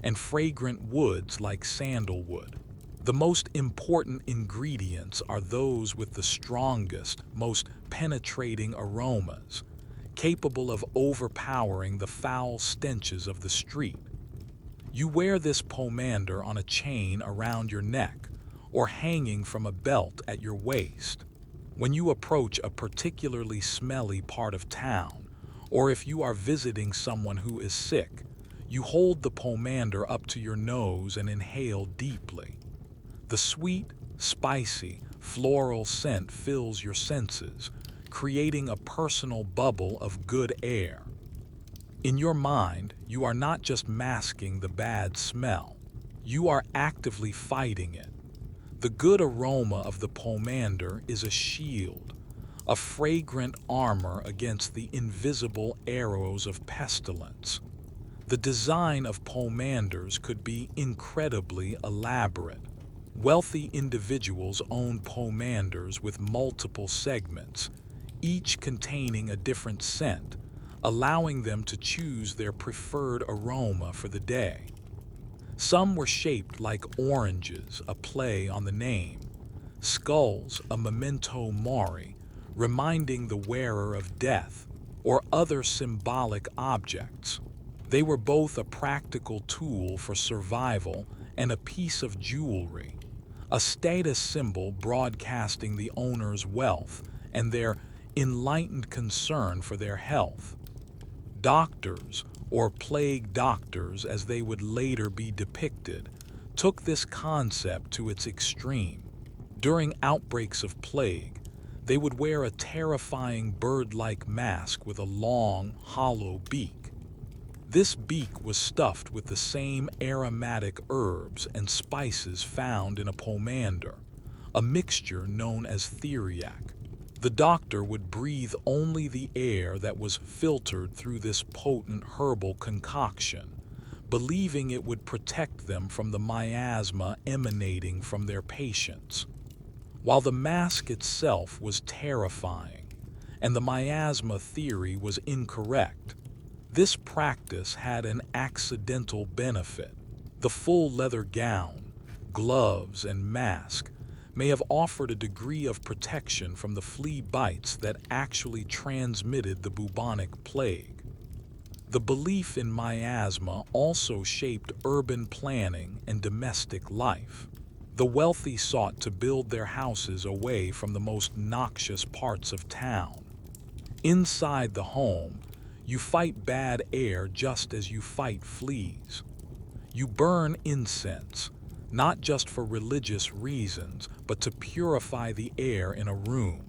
and fragrant woods like sandalwood. The most important ingredients are those with the strongest, most penetrating aromas, capable of overpowering the foul stenches of the street. You wear this pomander on a chain around your neck or hanging from a belt at your waist. When you approach a particularly smelly part of town, or if you are visiting someone who is sick, you hold the pomander up to your nose and inhale deeply. The sweet, spicy, floral scent fills your senses, creating a personal bubble of good air. In your mind, you are not just masking the bad smell, you are actively fighting it. The good aroma of the pomander is a shield, a fragrant armor against the invisible arrows of pestilence. The design of pomanders could be incredibly elaborate. Wealthy individuals own pomanders with multiple segments, each containing a different scent, allowing them to choose their preferred aroma for the day. Some were shaped like oranges, a play on the name, skulls, a memento mori, reminding the wearer of death, or other symbolic objects. They were both a practical tool for survival and a piece of jewelry, a status symbol broadcasting the owner's wealth and their enlightened concern for their health. Doctors, or plague doctors as they would later be depicted, took this concept to its extreme. During outbreaks of plague, they would wear a terrifying bird-like mask with a long, hollow beak. This beak was stuffed with the same aromatic herbs and spices found in a pomander, a mixture known as theriac. The doctor would breathe only the air that was filtered through this potent herbal concoction, believing it would protect them from the miasma emanating from their patients. While the mask itself was terrifying, and the miasma theory was incorrect, this practice had an accidental benefit. The full leather gown, gloves, and mask may have offered a degree of protection from the flea bites that actually transmitted the bubonic plague. The belief in miasma also shaped urban planning and domestic life. The wealthy sought to build their houses away from the most noxious parts of town. Inside the home, you fight bad air just as you fight fleas. You burn incense, not just for religious reasons, but to purify the air in a room.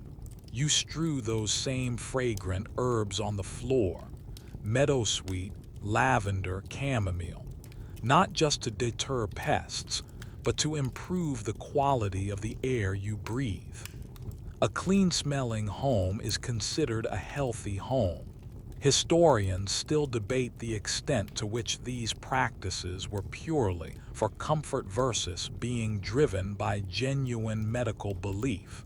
You strew those same fragrant herbs on the floor, meadowsweet, lavender, chamomile, not just to deter pests, but to improve the quality of the air you breathe. A clean-smelling home is considered a healthy home. Historians still debate the extent to which these practices were purely for comfort versus being driven by genuine medical belief,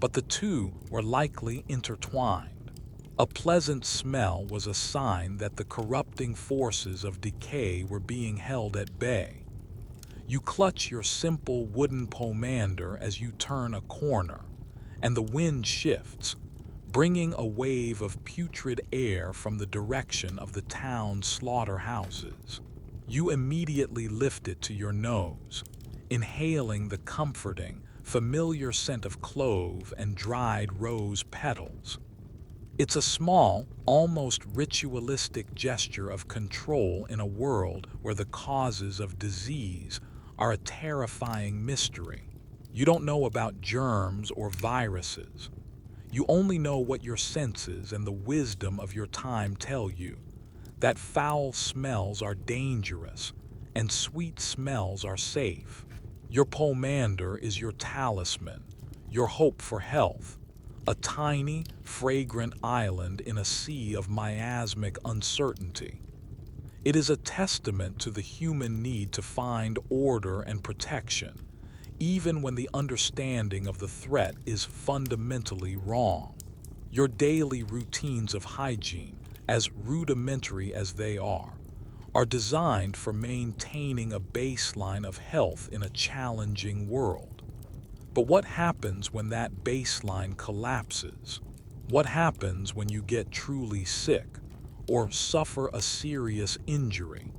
but the two were likely intertwined. A pleasant smell was a sign that the corrupting forces of decay were being held at bay. You clutch your simple wooden pomander as you turn a corner, and the wind shifts, bringing a wave of putrid air from the direction of the town's slaughterhouses. You immediately lift it to your nose, inhaling the comforting, familiar scent of clove and dried rose petals. It's a small, almost ritualistic gesture of control in a world where the causes of disease are a terrifying mystery. You don't know about germs or viruses. You only know what your senses and the wisdom of your time tell you, that foul smells are dangerous and sweet smells are safe. Your pomander is your talisman, your hope for health, a tiny, fragrant island in a sea of miasmic uncertainty. It is a testament to the human need to find order and protection, even when the understanding of the threat is fundamentally wrong. Your daily routines of hygiene, as rudimentary as they are designed for maintaining a baseline of health in a challenging world. But what happens when that baseline collapses? What happens when you get truly sick or suffer a serious injury?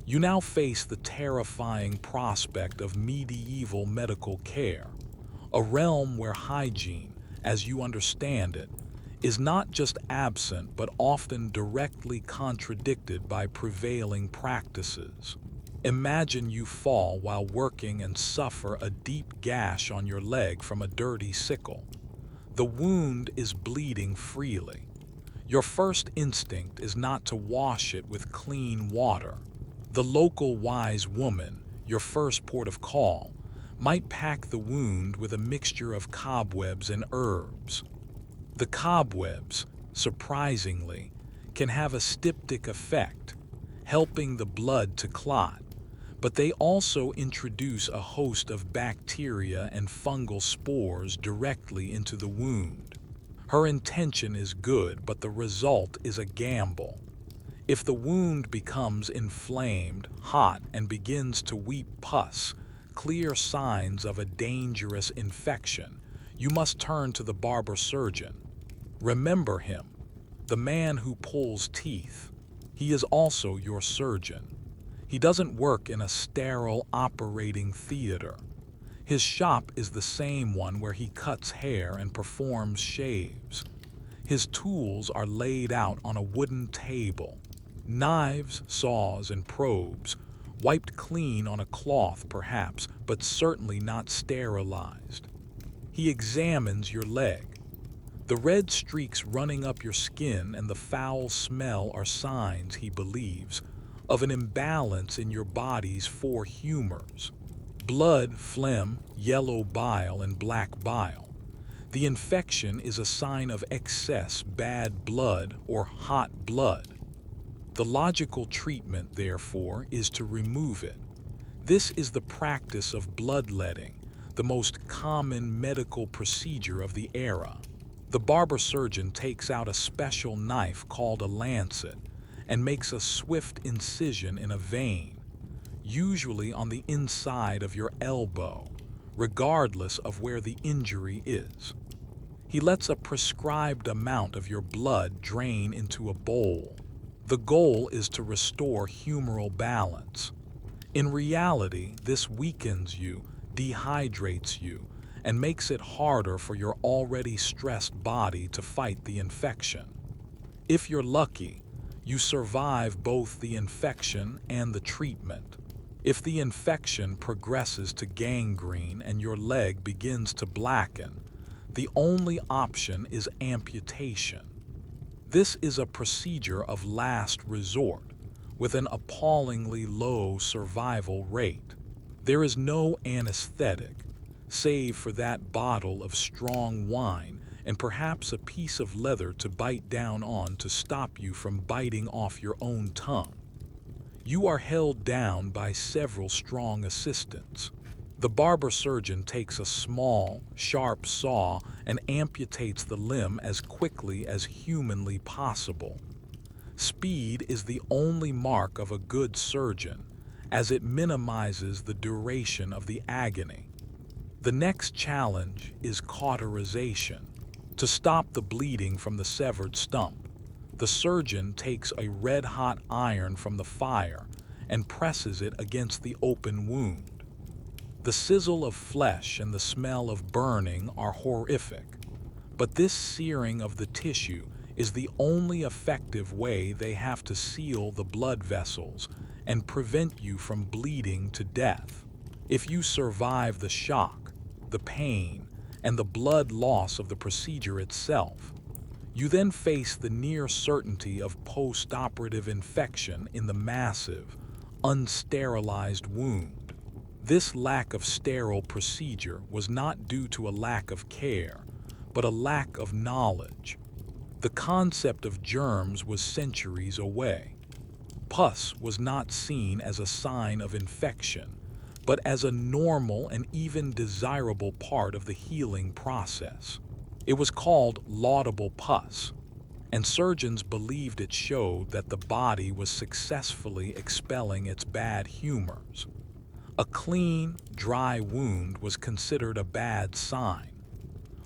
You now face the terrifying prospect of medieval medical care, a realm where hygiene, as you understand it, is not just absent but often directly contradicted by prevailing practices. Imagine you fall while working and suffer a deep gash on your leg from a dirty sickle. The wound is bleeding freely. Your first instinct is not to wash it with clean water. The local wise woman, your first port of call, might pack the wound with a mixture of cobwebs and herbs. The cobwebs, surprisingly, can have a styptic effect, helping the blood to clot, but they also introduce a host of bacteria and fungal spores directly into the wound. Her intention is good, but the result is a gamble. If the wound becomes inflamed, hot, and begins to weep pus, clear signs of a dangerous infection, you must turn to the barber surgeon. Remember him, the man who pulls teeth. He is also your surgeon. He doesn't work in a sterile operating theater. His shop is the same one where he cuts hair and performs shaves. His tools are laid out on a wooden table. Knives, saws, and probes, wiped clean on a cloth perhaps, but certainly not sterilized. He examines your leg. The red streaks running up your skin and the foul smell are signs, he believes, of an imbalance in your body's four humors: blood, phlegm, yellow bile, and black bile. The infection is a sign of excess bad blood or hot blood. The logical treatment, therefore, is to remove it. This is the practice of bloodletting, the most common medical procedure of the era. The barber surgeon takes out a special knife called a lancet and makes a swift incision in a vein, usually on the inside of your elbow, regardless of where the injury is. He lets a prescribed amount of your blood drain into a bowl. The goal is to restore humoral balance. In reality, this weakens you, dehydrates you, and makes it harder for your already stressed body to fight the infection. If you're lucky, you survive both the infection and the treatment. If the infection progresses to gangrene and your leg begins to blacken, the only option is amputation. This is a procedure of last resort, with an appallingly low survival rate. There is no anesthetic, save for that bottle of strong wine and perhaps a piece of leather to bite down on to stop you from biting off your own tongue. You are held down by several strong assistants. The barber surgeon takes a small, sharp saw and amputates the limb as quickly as humanly possible. Speed is the only mark of a good surgeon, as it minimizes the duration of the agony. The next challenge is cauterization. To stop the bleeding from the severed stump, the surgeon takes a red-hot iron from the fire and presses it against the open wound. The sizzle of flesh and the smell of burning are horrific, but this searing of the tissue is the only effective way they have to seal the blood vessels and prevent you from bleeding to death. If you survive the shock, the pain, and the blood loss of the procedure itself, you then face the near certainty of post-operative infection in the massive, unsterilized wound. This lack of sterile procedure was not due to a lack of care, but a lack of knowledge. The concept of germs was centuries away. Pus was not seen as a sign of infection, but as a normal and even desirable part of the healing process. It was called laudable pus, and surgeons believed it showed that the body was successfully expelling its bad humors. A clean, dry wound was considered a bad sign.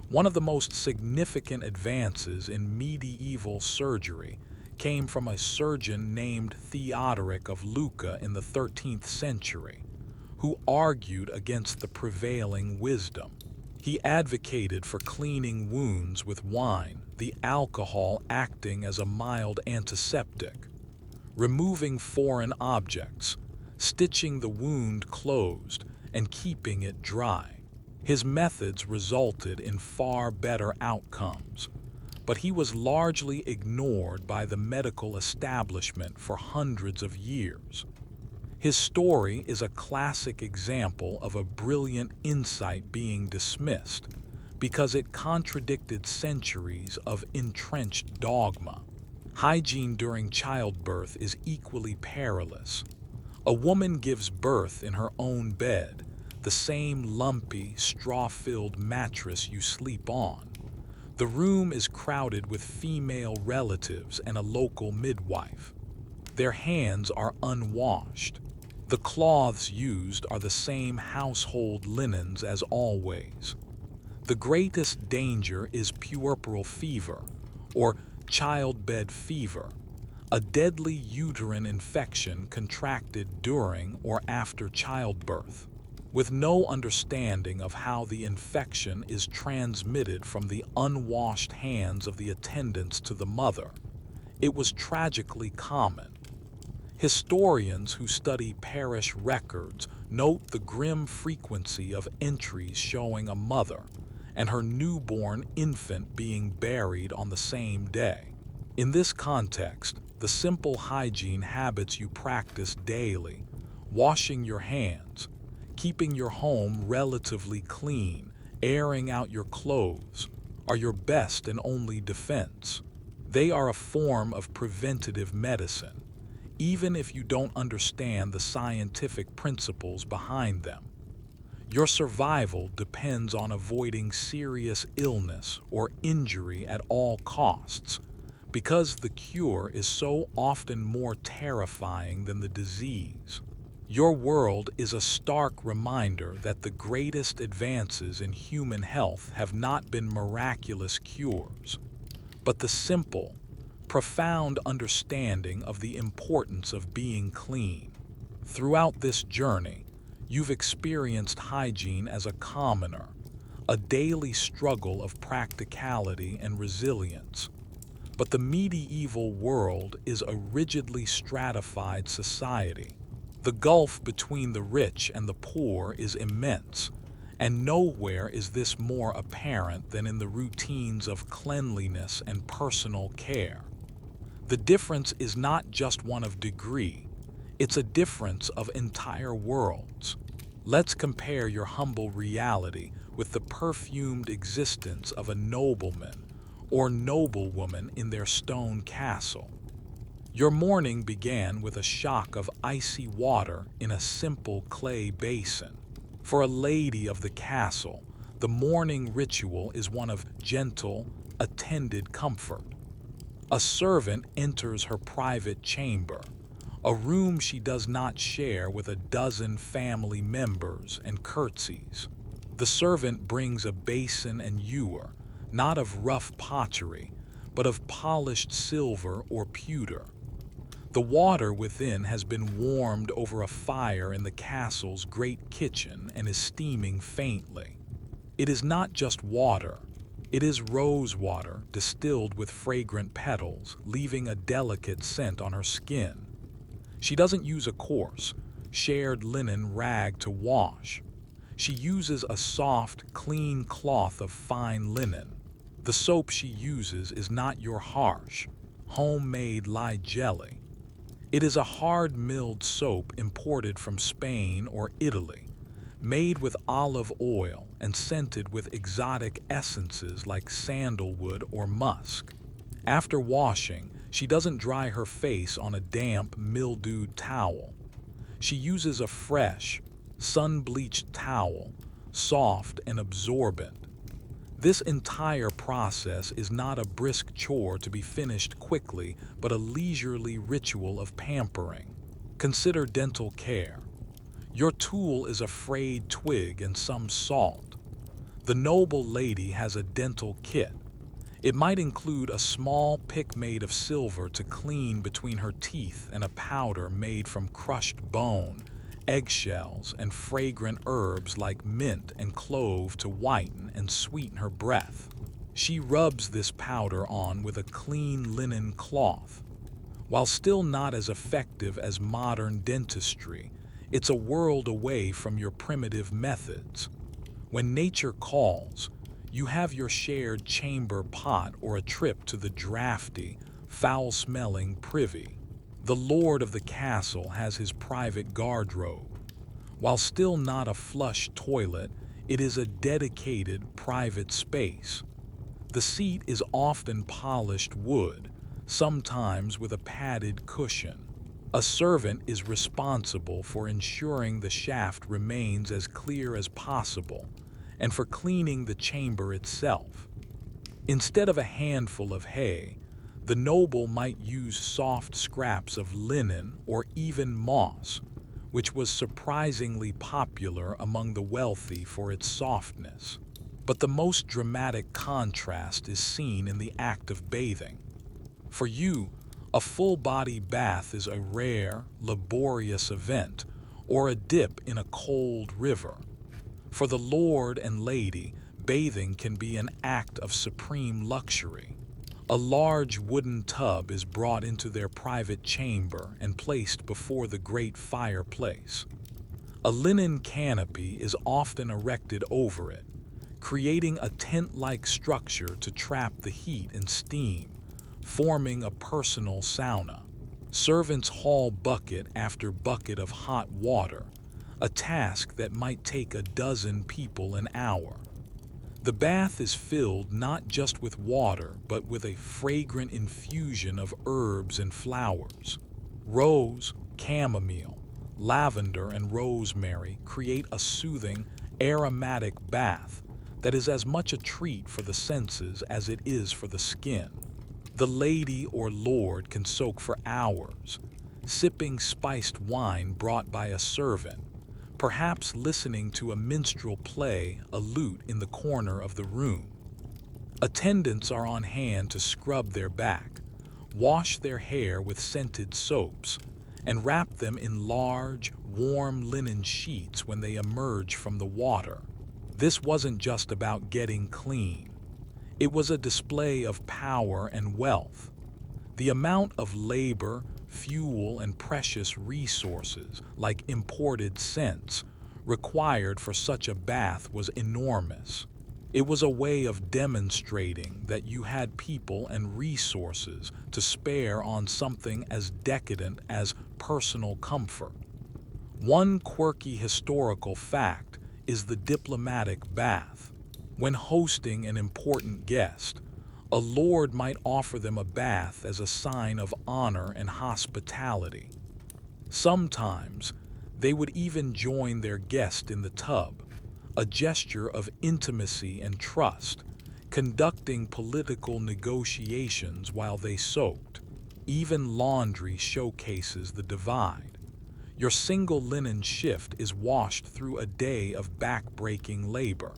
One of the most significant advances in medieval surgery came from a surgeon named Theodoric of Lucca in the 13th century, who argued against the prevailing wisdom. He advocated for cleaning wounds with wine, the alcohol acting as a mild antiseptic, removing foreign objects, stitching the wound closed, and keeping it dry. His methods resulted in far better outcomes, but he was largely ignored by the medical establishment for hundreds of years. His story is a classic example of a brilliant insight being dismissed because it contradicted centuries of entrenched dogma. Hygiene during childbirth is equally perilous. A woman gives birth in her own bed, the same lumpy, straw-filled mattress you sleep on. The room is crowded with female relatives and a local midwife. Their hands are unwashed. The cloths used are the same household linens as always. The greatest danger is puerperal fever, or childbed fever, a deadly uterine infection contracted during or after childbirth. With no understanding of how the infection is transmitted from the unwashed hands of the attendants to the mother, it was tragically common. Historians who study parish records note the grim frequency of entries showing a mother and her newborn infant being buried on the same day. In this context, the simple hygiene habits you practice daily, washing your hands, keeping your home relatively clean, airing out your clothes, are your best and only defense. They are a form of preventative medicine, even if you don't understand the scientific principles behind them. Your survival depends on avoiding serious illness or injury at all costs, because the cure is so often more terrifying than the disease. Your world is a stark reminder that the greatest advances in human health have not been miraculous cures, but the simple, profound understanding of the importance of being clean. Throughout this journey, you've experienced hygiene as a commoner, a daily struggle of practicality and resilience. But the medieval world is a rigidly stratified society. The gulf between the rich and the poor is immense, and nowhere is this more apparent than in the routines of cleanliness and personal care. The difference is not just one of degree, it's a difference of entire worlds. Let's compare your humble reality with the perfumed existence of a nobleman or noblewoman in their stone castle. Your morning began with a shock of icy water in a simple clay basin. For a lady of the castle, the morning ritual is one of gentle, attended comfort. A servant enters her private chamber, a room she does not share with a dozen family members, and curtsies. The servant brings a basin and ewer, not of rough pottery, but of polished silver or pewter. The water within has been warmed over a fire in the castle's great kitchen and is steaming faintly. It is not just water. It is rose water distilled with fragrant petals, leaving a delicate scent on her skin. She doesn't use a coarse, shared linen rag to wash. She uses a soft, clean cloth of fine linen. The soap she uses is not your harsh, homemade lye jelly. It is a hard-milled soap imported from Spain or Italy, made with olive oil and scented with exotic essences like sandalwood or musk. After washing, she doesn't dry her face on a damp, mildewed towel. She uses a fresh, sun-bleached towel, soft and absorbent. This entire process is not a brisk chore to be finished quickly, but a leisurely ritual of pampering. Consider dental care. Your tool is a frayed twig and some salt. The noble lady has a dental kit. It might include a small pick made of silver to clean between her teeth and a powder made from crushed bone, eggshells, and fragrant herbs like mint and clove to whiten and sweeten her breath. She rubs this powder on with a clean linen cloth. While still not as effective as modern dentistry, it's a world away from your primitive methods. When nature calls, you have your shared chamber pot or a trip to the drafty, foul-smelling privy. The lord of the castle has his private guardrobe. While still not a flush toilet, it is a dedicated private space. The seat is often polished wood, sometimes with a padded cushion. A servant is responsible for ensuring the shaft remains as clear as possible, and for cleaning the chamber itself. Instead of a handful of hay, the noble might use soft scraps of linen or even moss, which was surprisingly popular among the wealthy for its softness. But the most dramatic contrast is seen in the act of bathing. For you, a full-body bath is a rare, laborious event, or a dip in a cold river. For the lord and lady, bathing can be an act of supreme luxury. A large wooden tub is brought into their private chamber and placed before the great fireplace. A linen canopy is often erected over it, creating a tent-like structure to trap the heat and steam, forming a personal sauna. Servants haul bucket after bucket of hot water, a task that might take a dozen people an hour. The bath is filled not just with water, but with a fragrant infusion of herbs and flowers. Rose, chamomile, lavender, and rosemary create a soothing, aromatic bath that is as much a treat for the senses as it is for the skin. The lady or lord can soak for hours, sipping spiced wine brought by a servant, perhaps listening to a minstrel play a lute in the corner of the room. Attendants are on hand to scrub their back, wash their hair with scented soaps, and wrap them in large, warm linen sheets when they emerge from the water. This wasn't just about getting clean. It was a display of power and wealth. The amount of labor, fuel, and precious resources, like imported scents, required for such a bath was enormous. It was a way of demonstrating that you had people and resources to spare on something as decadent as personal comfort. One quirky historical fact is the diplomatic bath. When hosting an important guest, a lord might offer them a bath as a sign of honor and hospitality. Sometimes, they would even join their guest in the tub, a gesture of intimacy and trust, conducting political negotiations while they soaked. Even laundry showcases the divide. Your single linen shift is washed through a day of back-breaking labor.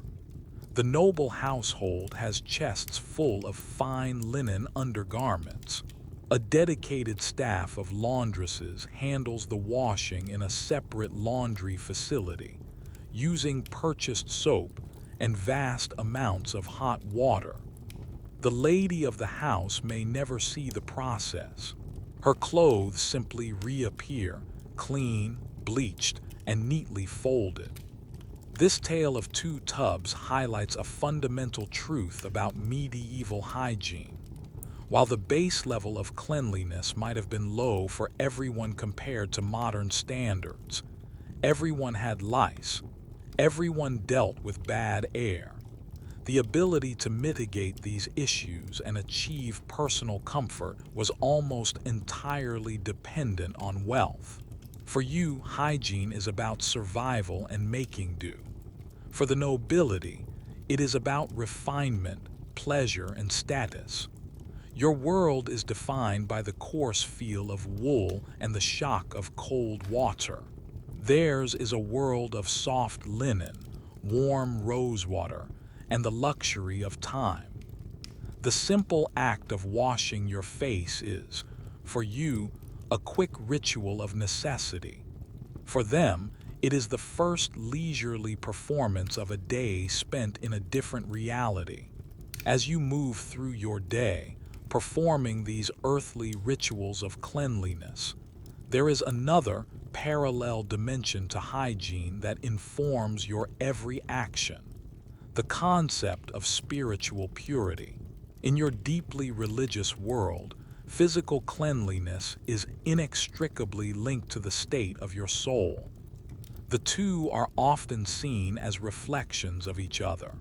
The noble household has chests full of fine linen undergarments. A dedicated staff of laundresses handles the washing in a separate laundry facility, using purchased soap and vast amounts of hot water. The lady of the house may never see the process. Her clothes simply reappear, clean, bleached, and neatly folded. This tale of two tubs highlights a fundamental truth about medieval hygiene. While the base level of cleanliness might have been low for everyone compared to modern standards, everyone had lice, everyone dealt with bad air. The ability to mitigate these issues and achieve personal comfort was almost entirely dependent on wealth. For you, hygiene is about survival and making do. For the nobility, it is about refinement, pleasure, and status. Your world is defined by the coarse feel of wool and the shock of cold water. Theirs is a world of soft linen, warm rosewater, and the luxury of time. The simple act of washing your face is, for you, a quick ritual of necessity. For them, it is the first leisurely performance of a day spent in a different reality. As you move through your day, performing these earthly rituals of cleanliness, there is another parallel dimension to hygiene that informs your every action: the concept of spiritual purity. In your deeply religious world, physical cleanliness is inextricably linked to the state of your soul. The two are often seen as reflections of each other.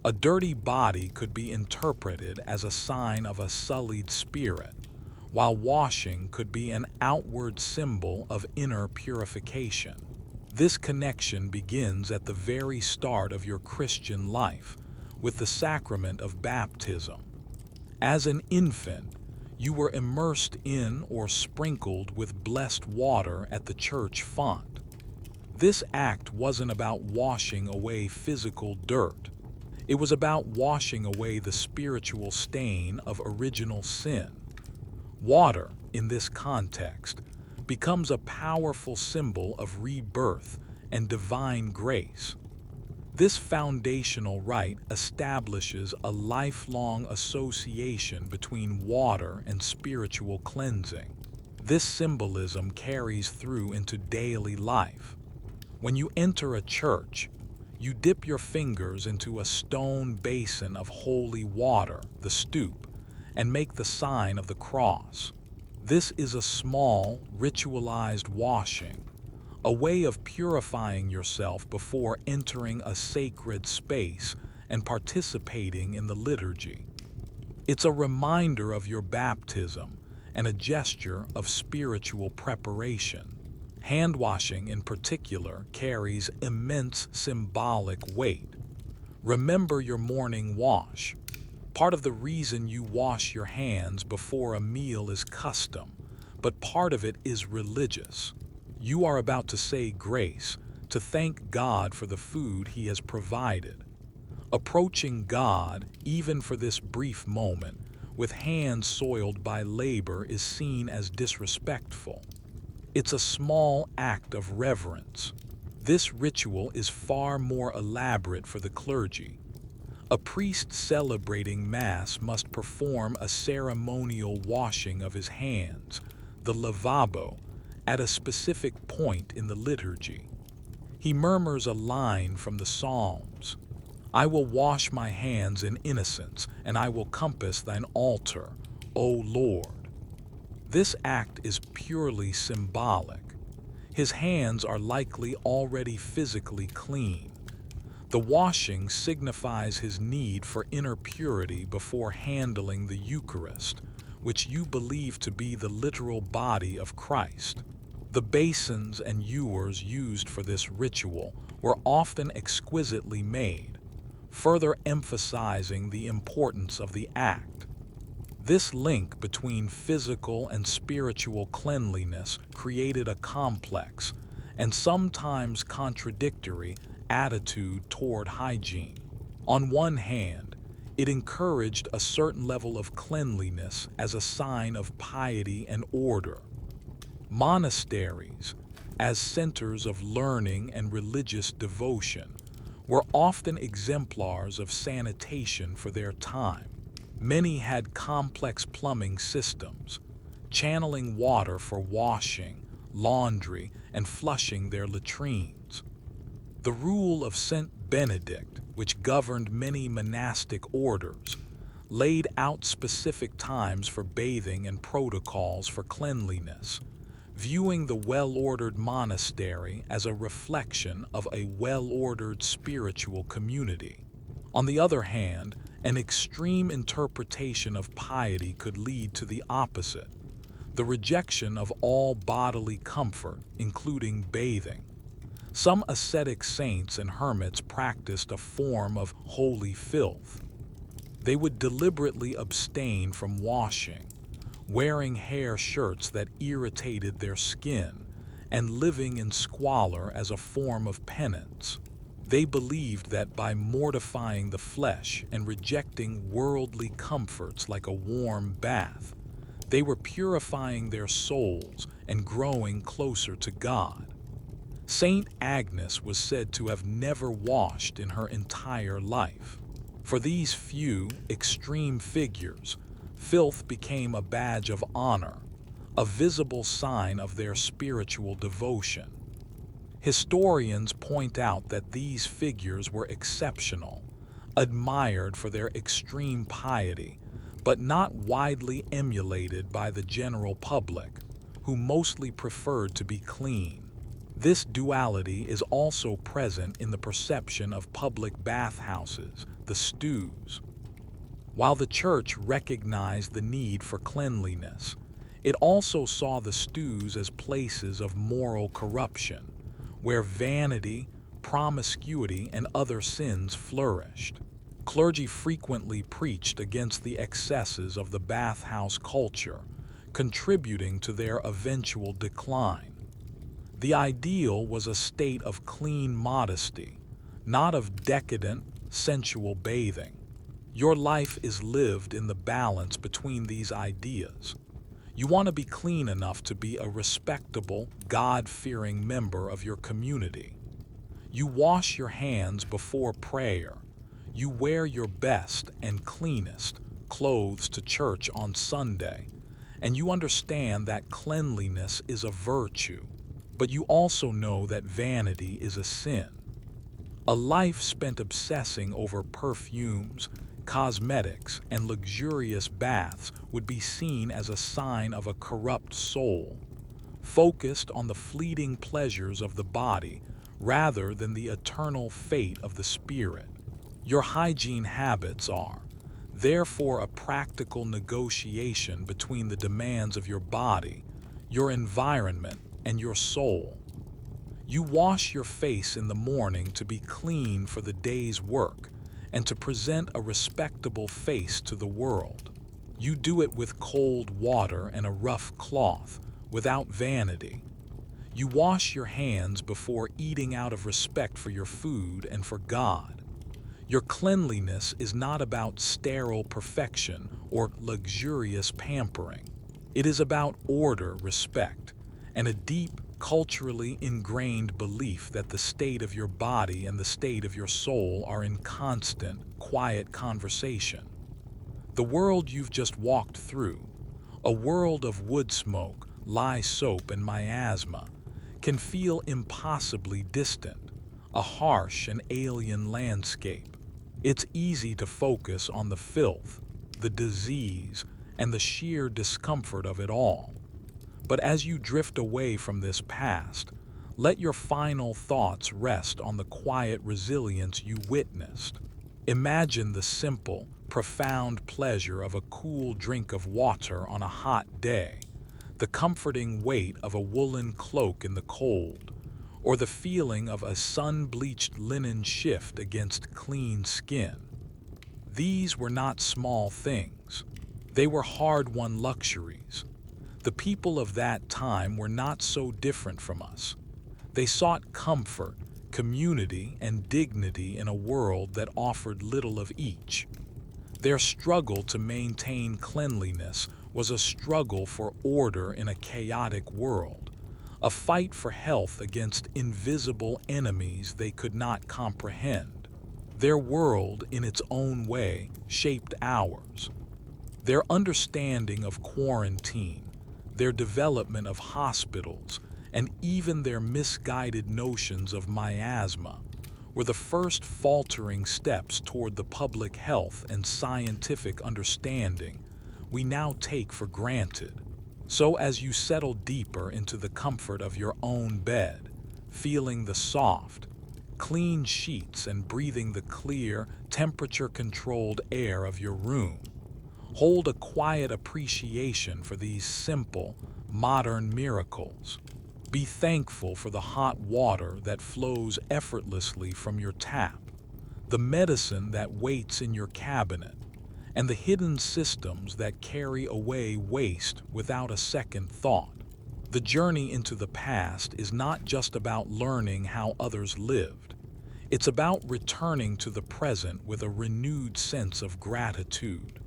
A dirty body could be interpreted as a sign of a sullied spirit, while washing could be an outward symbol of inner purification. This connection begins at the very start of your Christian life, with the sacrament of baptism. As an infant, you were immersed in or sprinkled with blessed water at the church font. This act wasn't about washing away physical dirt. It was about washing away the spiritual stain of original sin. Water, in this context, becomes a powerful symbol of rebirth and divine grace. This foundational rite establishes a lifelong association between water and spiritual cleansing. This symbolism carries through into daily life. When you enter a church, you dip your fingers into a stone basin of holy water, the stoop, and make the sign of the cross. This is a small, ritualized washing, a way of purifying yourself before entering a sacred space and participating in the liturgy. It's a reminder of your baptism and a gesture of spiritual preparation. Hand washing, in particular, carries immense symbolic weight. Remember your morning wash. Part of the reason you wash your hands before a meal is custom, but part of it is religious. You are about to say grace, to thank God for the food He has provided. Approaching God, even for this brief moment, with hands soiled by labor is seen as disrespectful. It's a small act of reverence. This ritual is far more elaborate for the clergy. A priest celebrating Mass must perform a ceremonial washing of his hands, the lavabo, at a specific point in the liturgy. He murmurs a line from the Psalms: "I will wash my hands in innocence, and I will compass thine altar, O Lord." This act is purely symbolic. His hands are likely already physically clean. The washing signifies his need for inner purity before handling the Eucharist, which you believe to be the literal body of Christ. The basins and ewers used for this ritual were often exquisitely made, further emphasizing the importance of the act. This link between physical and spiritual cleanliness created a complex, and sometimes contradictory, attitude toward hygiene. On one hand, it encouraged a certain level of cleanliness as a sign of piety and order. Monasteries, as centers of learning and religious devotion, were often exemplars of sanitation for their time. Many had complex plumbing systems, channeling water for washing, laundry, and flushing their latrines. The rule of Saint Benedict, which governed many monastic orders, laid out specific times for bathing and protocols for cleanliness, viewing the well-ordered monastery as a reflection of a well-ordered spiritual community. On the other hand, an extreme interpretation of piety could lead to the opposite: the rejection of all bodily comfort, including bathing. Some ascetic saints and hermits practiced a form of holy filth. They would deliberately abstain from washing, wearing hair shirts that irritated their skin, and living in squalor as a form of penance. They believed that by mortifying the flesh and rejecting worldly comforts like a warm bath, they were purifying their souls and growing closer to God. Saint Agnes was said to have never washed in her entire life. For these few, extreme figures, filth became a badge of honor, a visible sign of their spiritual devotion. Historians point out that these figures were exceptional, admired for their extreme piety, but not widely emulated by the general public, who mostly preferred to be clean. This duality is also present in the perception of public bathhouses, the stews. While the church recognized the need for cleanliness, it also saw the stews as places of moral corruption, where vanity, promiscuity, and other sins flourished. Clergy frequently preached against the excesses of the bathhouse culture, contributing to their eventual decline. The ideal was a state of clean modesty, not of decadent, sensual bathing. Your life is lived in the balance between these ideas. You want to be clean enough to be a respectable, God-fearing member of your community. You wash your hands before prayer. You wear your best and cleanest clothes to church on Sunday, and you understand that cleanliness is a virtue. But you also know that vanity is a sin. A life spent obsessing over perfumes, cosmetics, and luxurious baths would be seen as a sign of a corrupt soul, focused on the fleeting pleasures of the body rather than the eternal fate of the spirit. Your hygiene habits are, therefore a practical negotiation between the demands of your body, your environment, and your soul. You wash your face in the morning to be clean for the day's work and to present a respectable face to the world. You do it with cold water and a rough cloth, without vanity. You wash your hands before eating out of respect for your food and for God. Your cleanliness is not about sterile perfection or luxurious pampering. It is about order, respect, and a deep, culturally ingrained belief that the state of your body and the state of your soul are in constant, quiet conversation. The world you've just walked through, a world of wood smoke, lye soap, and miasma, can feel impossibly distant, a harsh and alien landscape. It's easy to focus on the filth, the disease, and the sheer discomfort of it all. But as you drift away from this past, let your final thoughts rest on the quiet resilience you witnessed. Imagine the simple, profound pleasure of a cool drink of water on a hot day, the comforting weight of a woolen cloak in the cold, or the feeling of a sun-bleached linen shift against clean skin. These were not small things. They were hard-won luxuries. The people of that time were not so different from us. They sought comfort, community, and dignity in a world that offered little of each. Their struggle to maintain cleanliness was a struggle for order in a chaotic world, a fight for health against invisible enemies they could not comprehend. Their world, in its own way, shaped ours. Their understanding of quarantine, their development of hospitals, and even their misguided notions of miasma were the first faltering steps toward the public health and scientific understanding we now take for granted. So as you settle deeper into the comfort of your own bed, feeling the soft, clean sheets and breathing the clear, temperature-controlled air of your room, hold a quiet appreciation for these simple, modern miracles. Be thankful for the hot water that flows effortlessly from your tap, the medicine that waits in your cabinet, and the hidden systems that carry away waste without a second thought. The journey into the past is not just about learning how others lived. It's about returning to the present with a renewed sense of gratitude.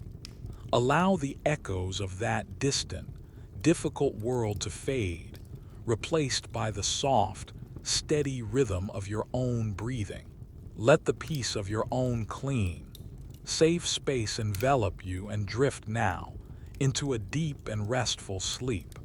Allow the echoes of that distant, difficult world to fade, replaced by the soft, steady rhythm of your own breathing. Let the peace of your own clean, safe space envelop you and drift now into a deep and restful sleep.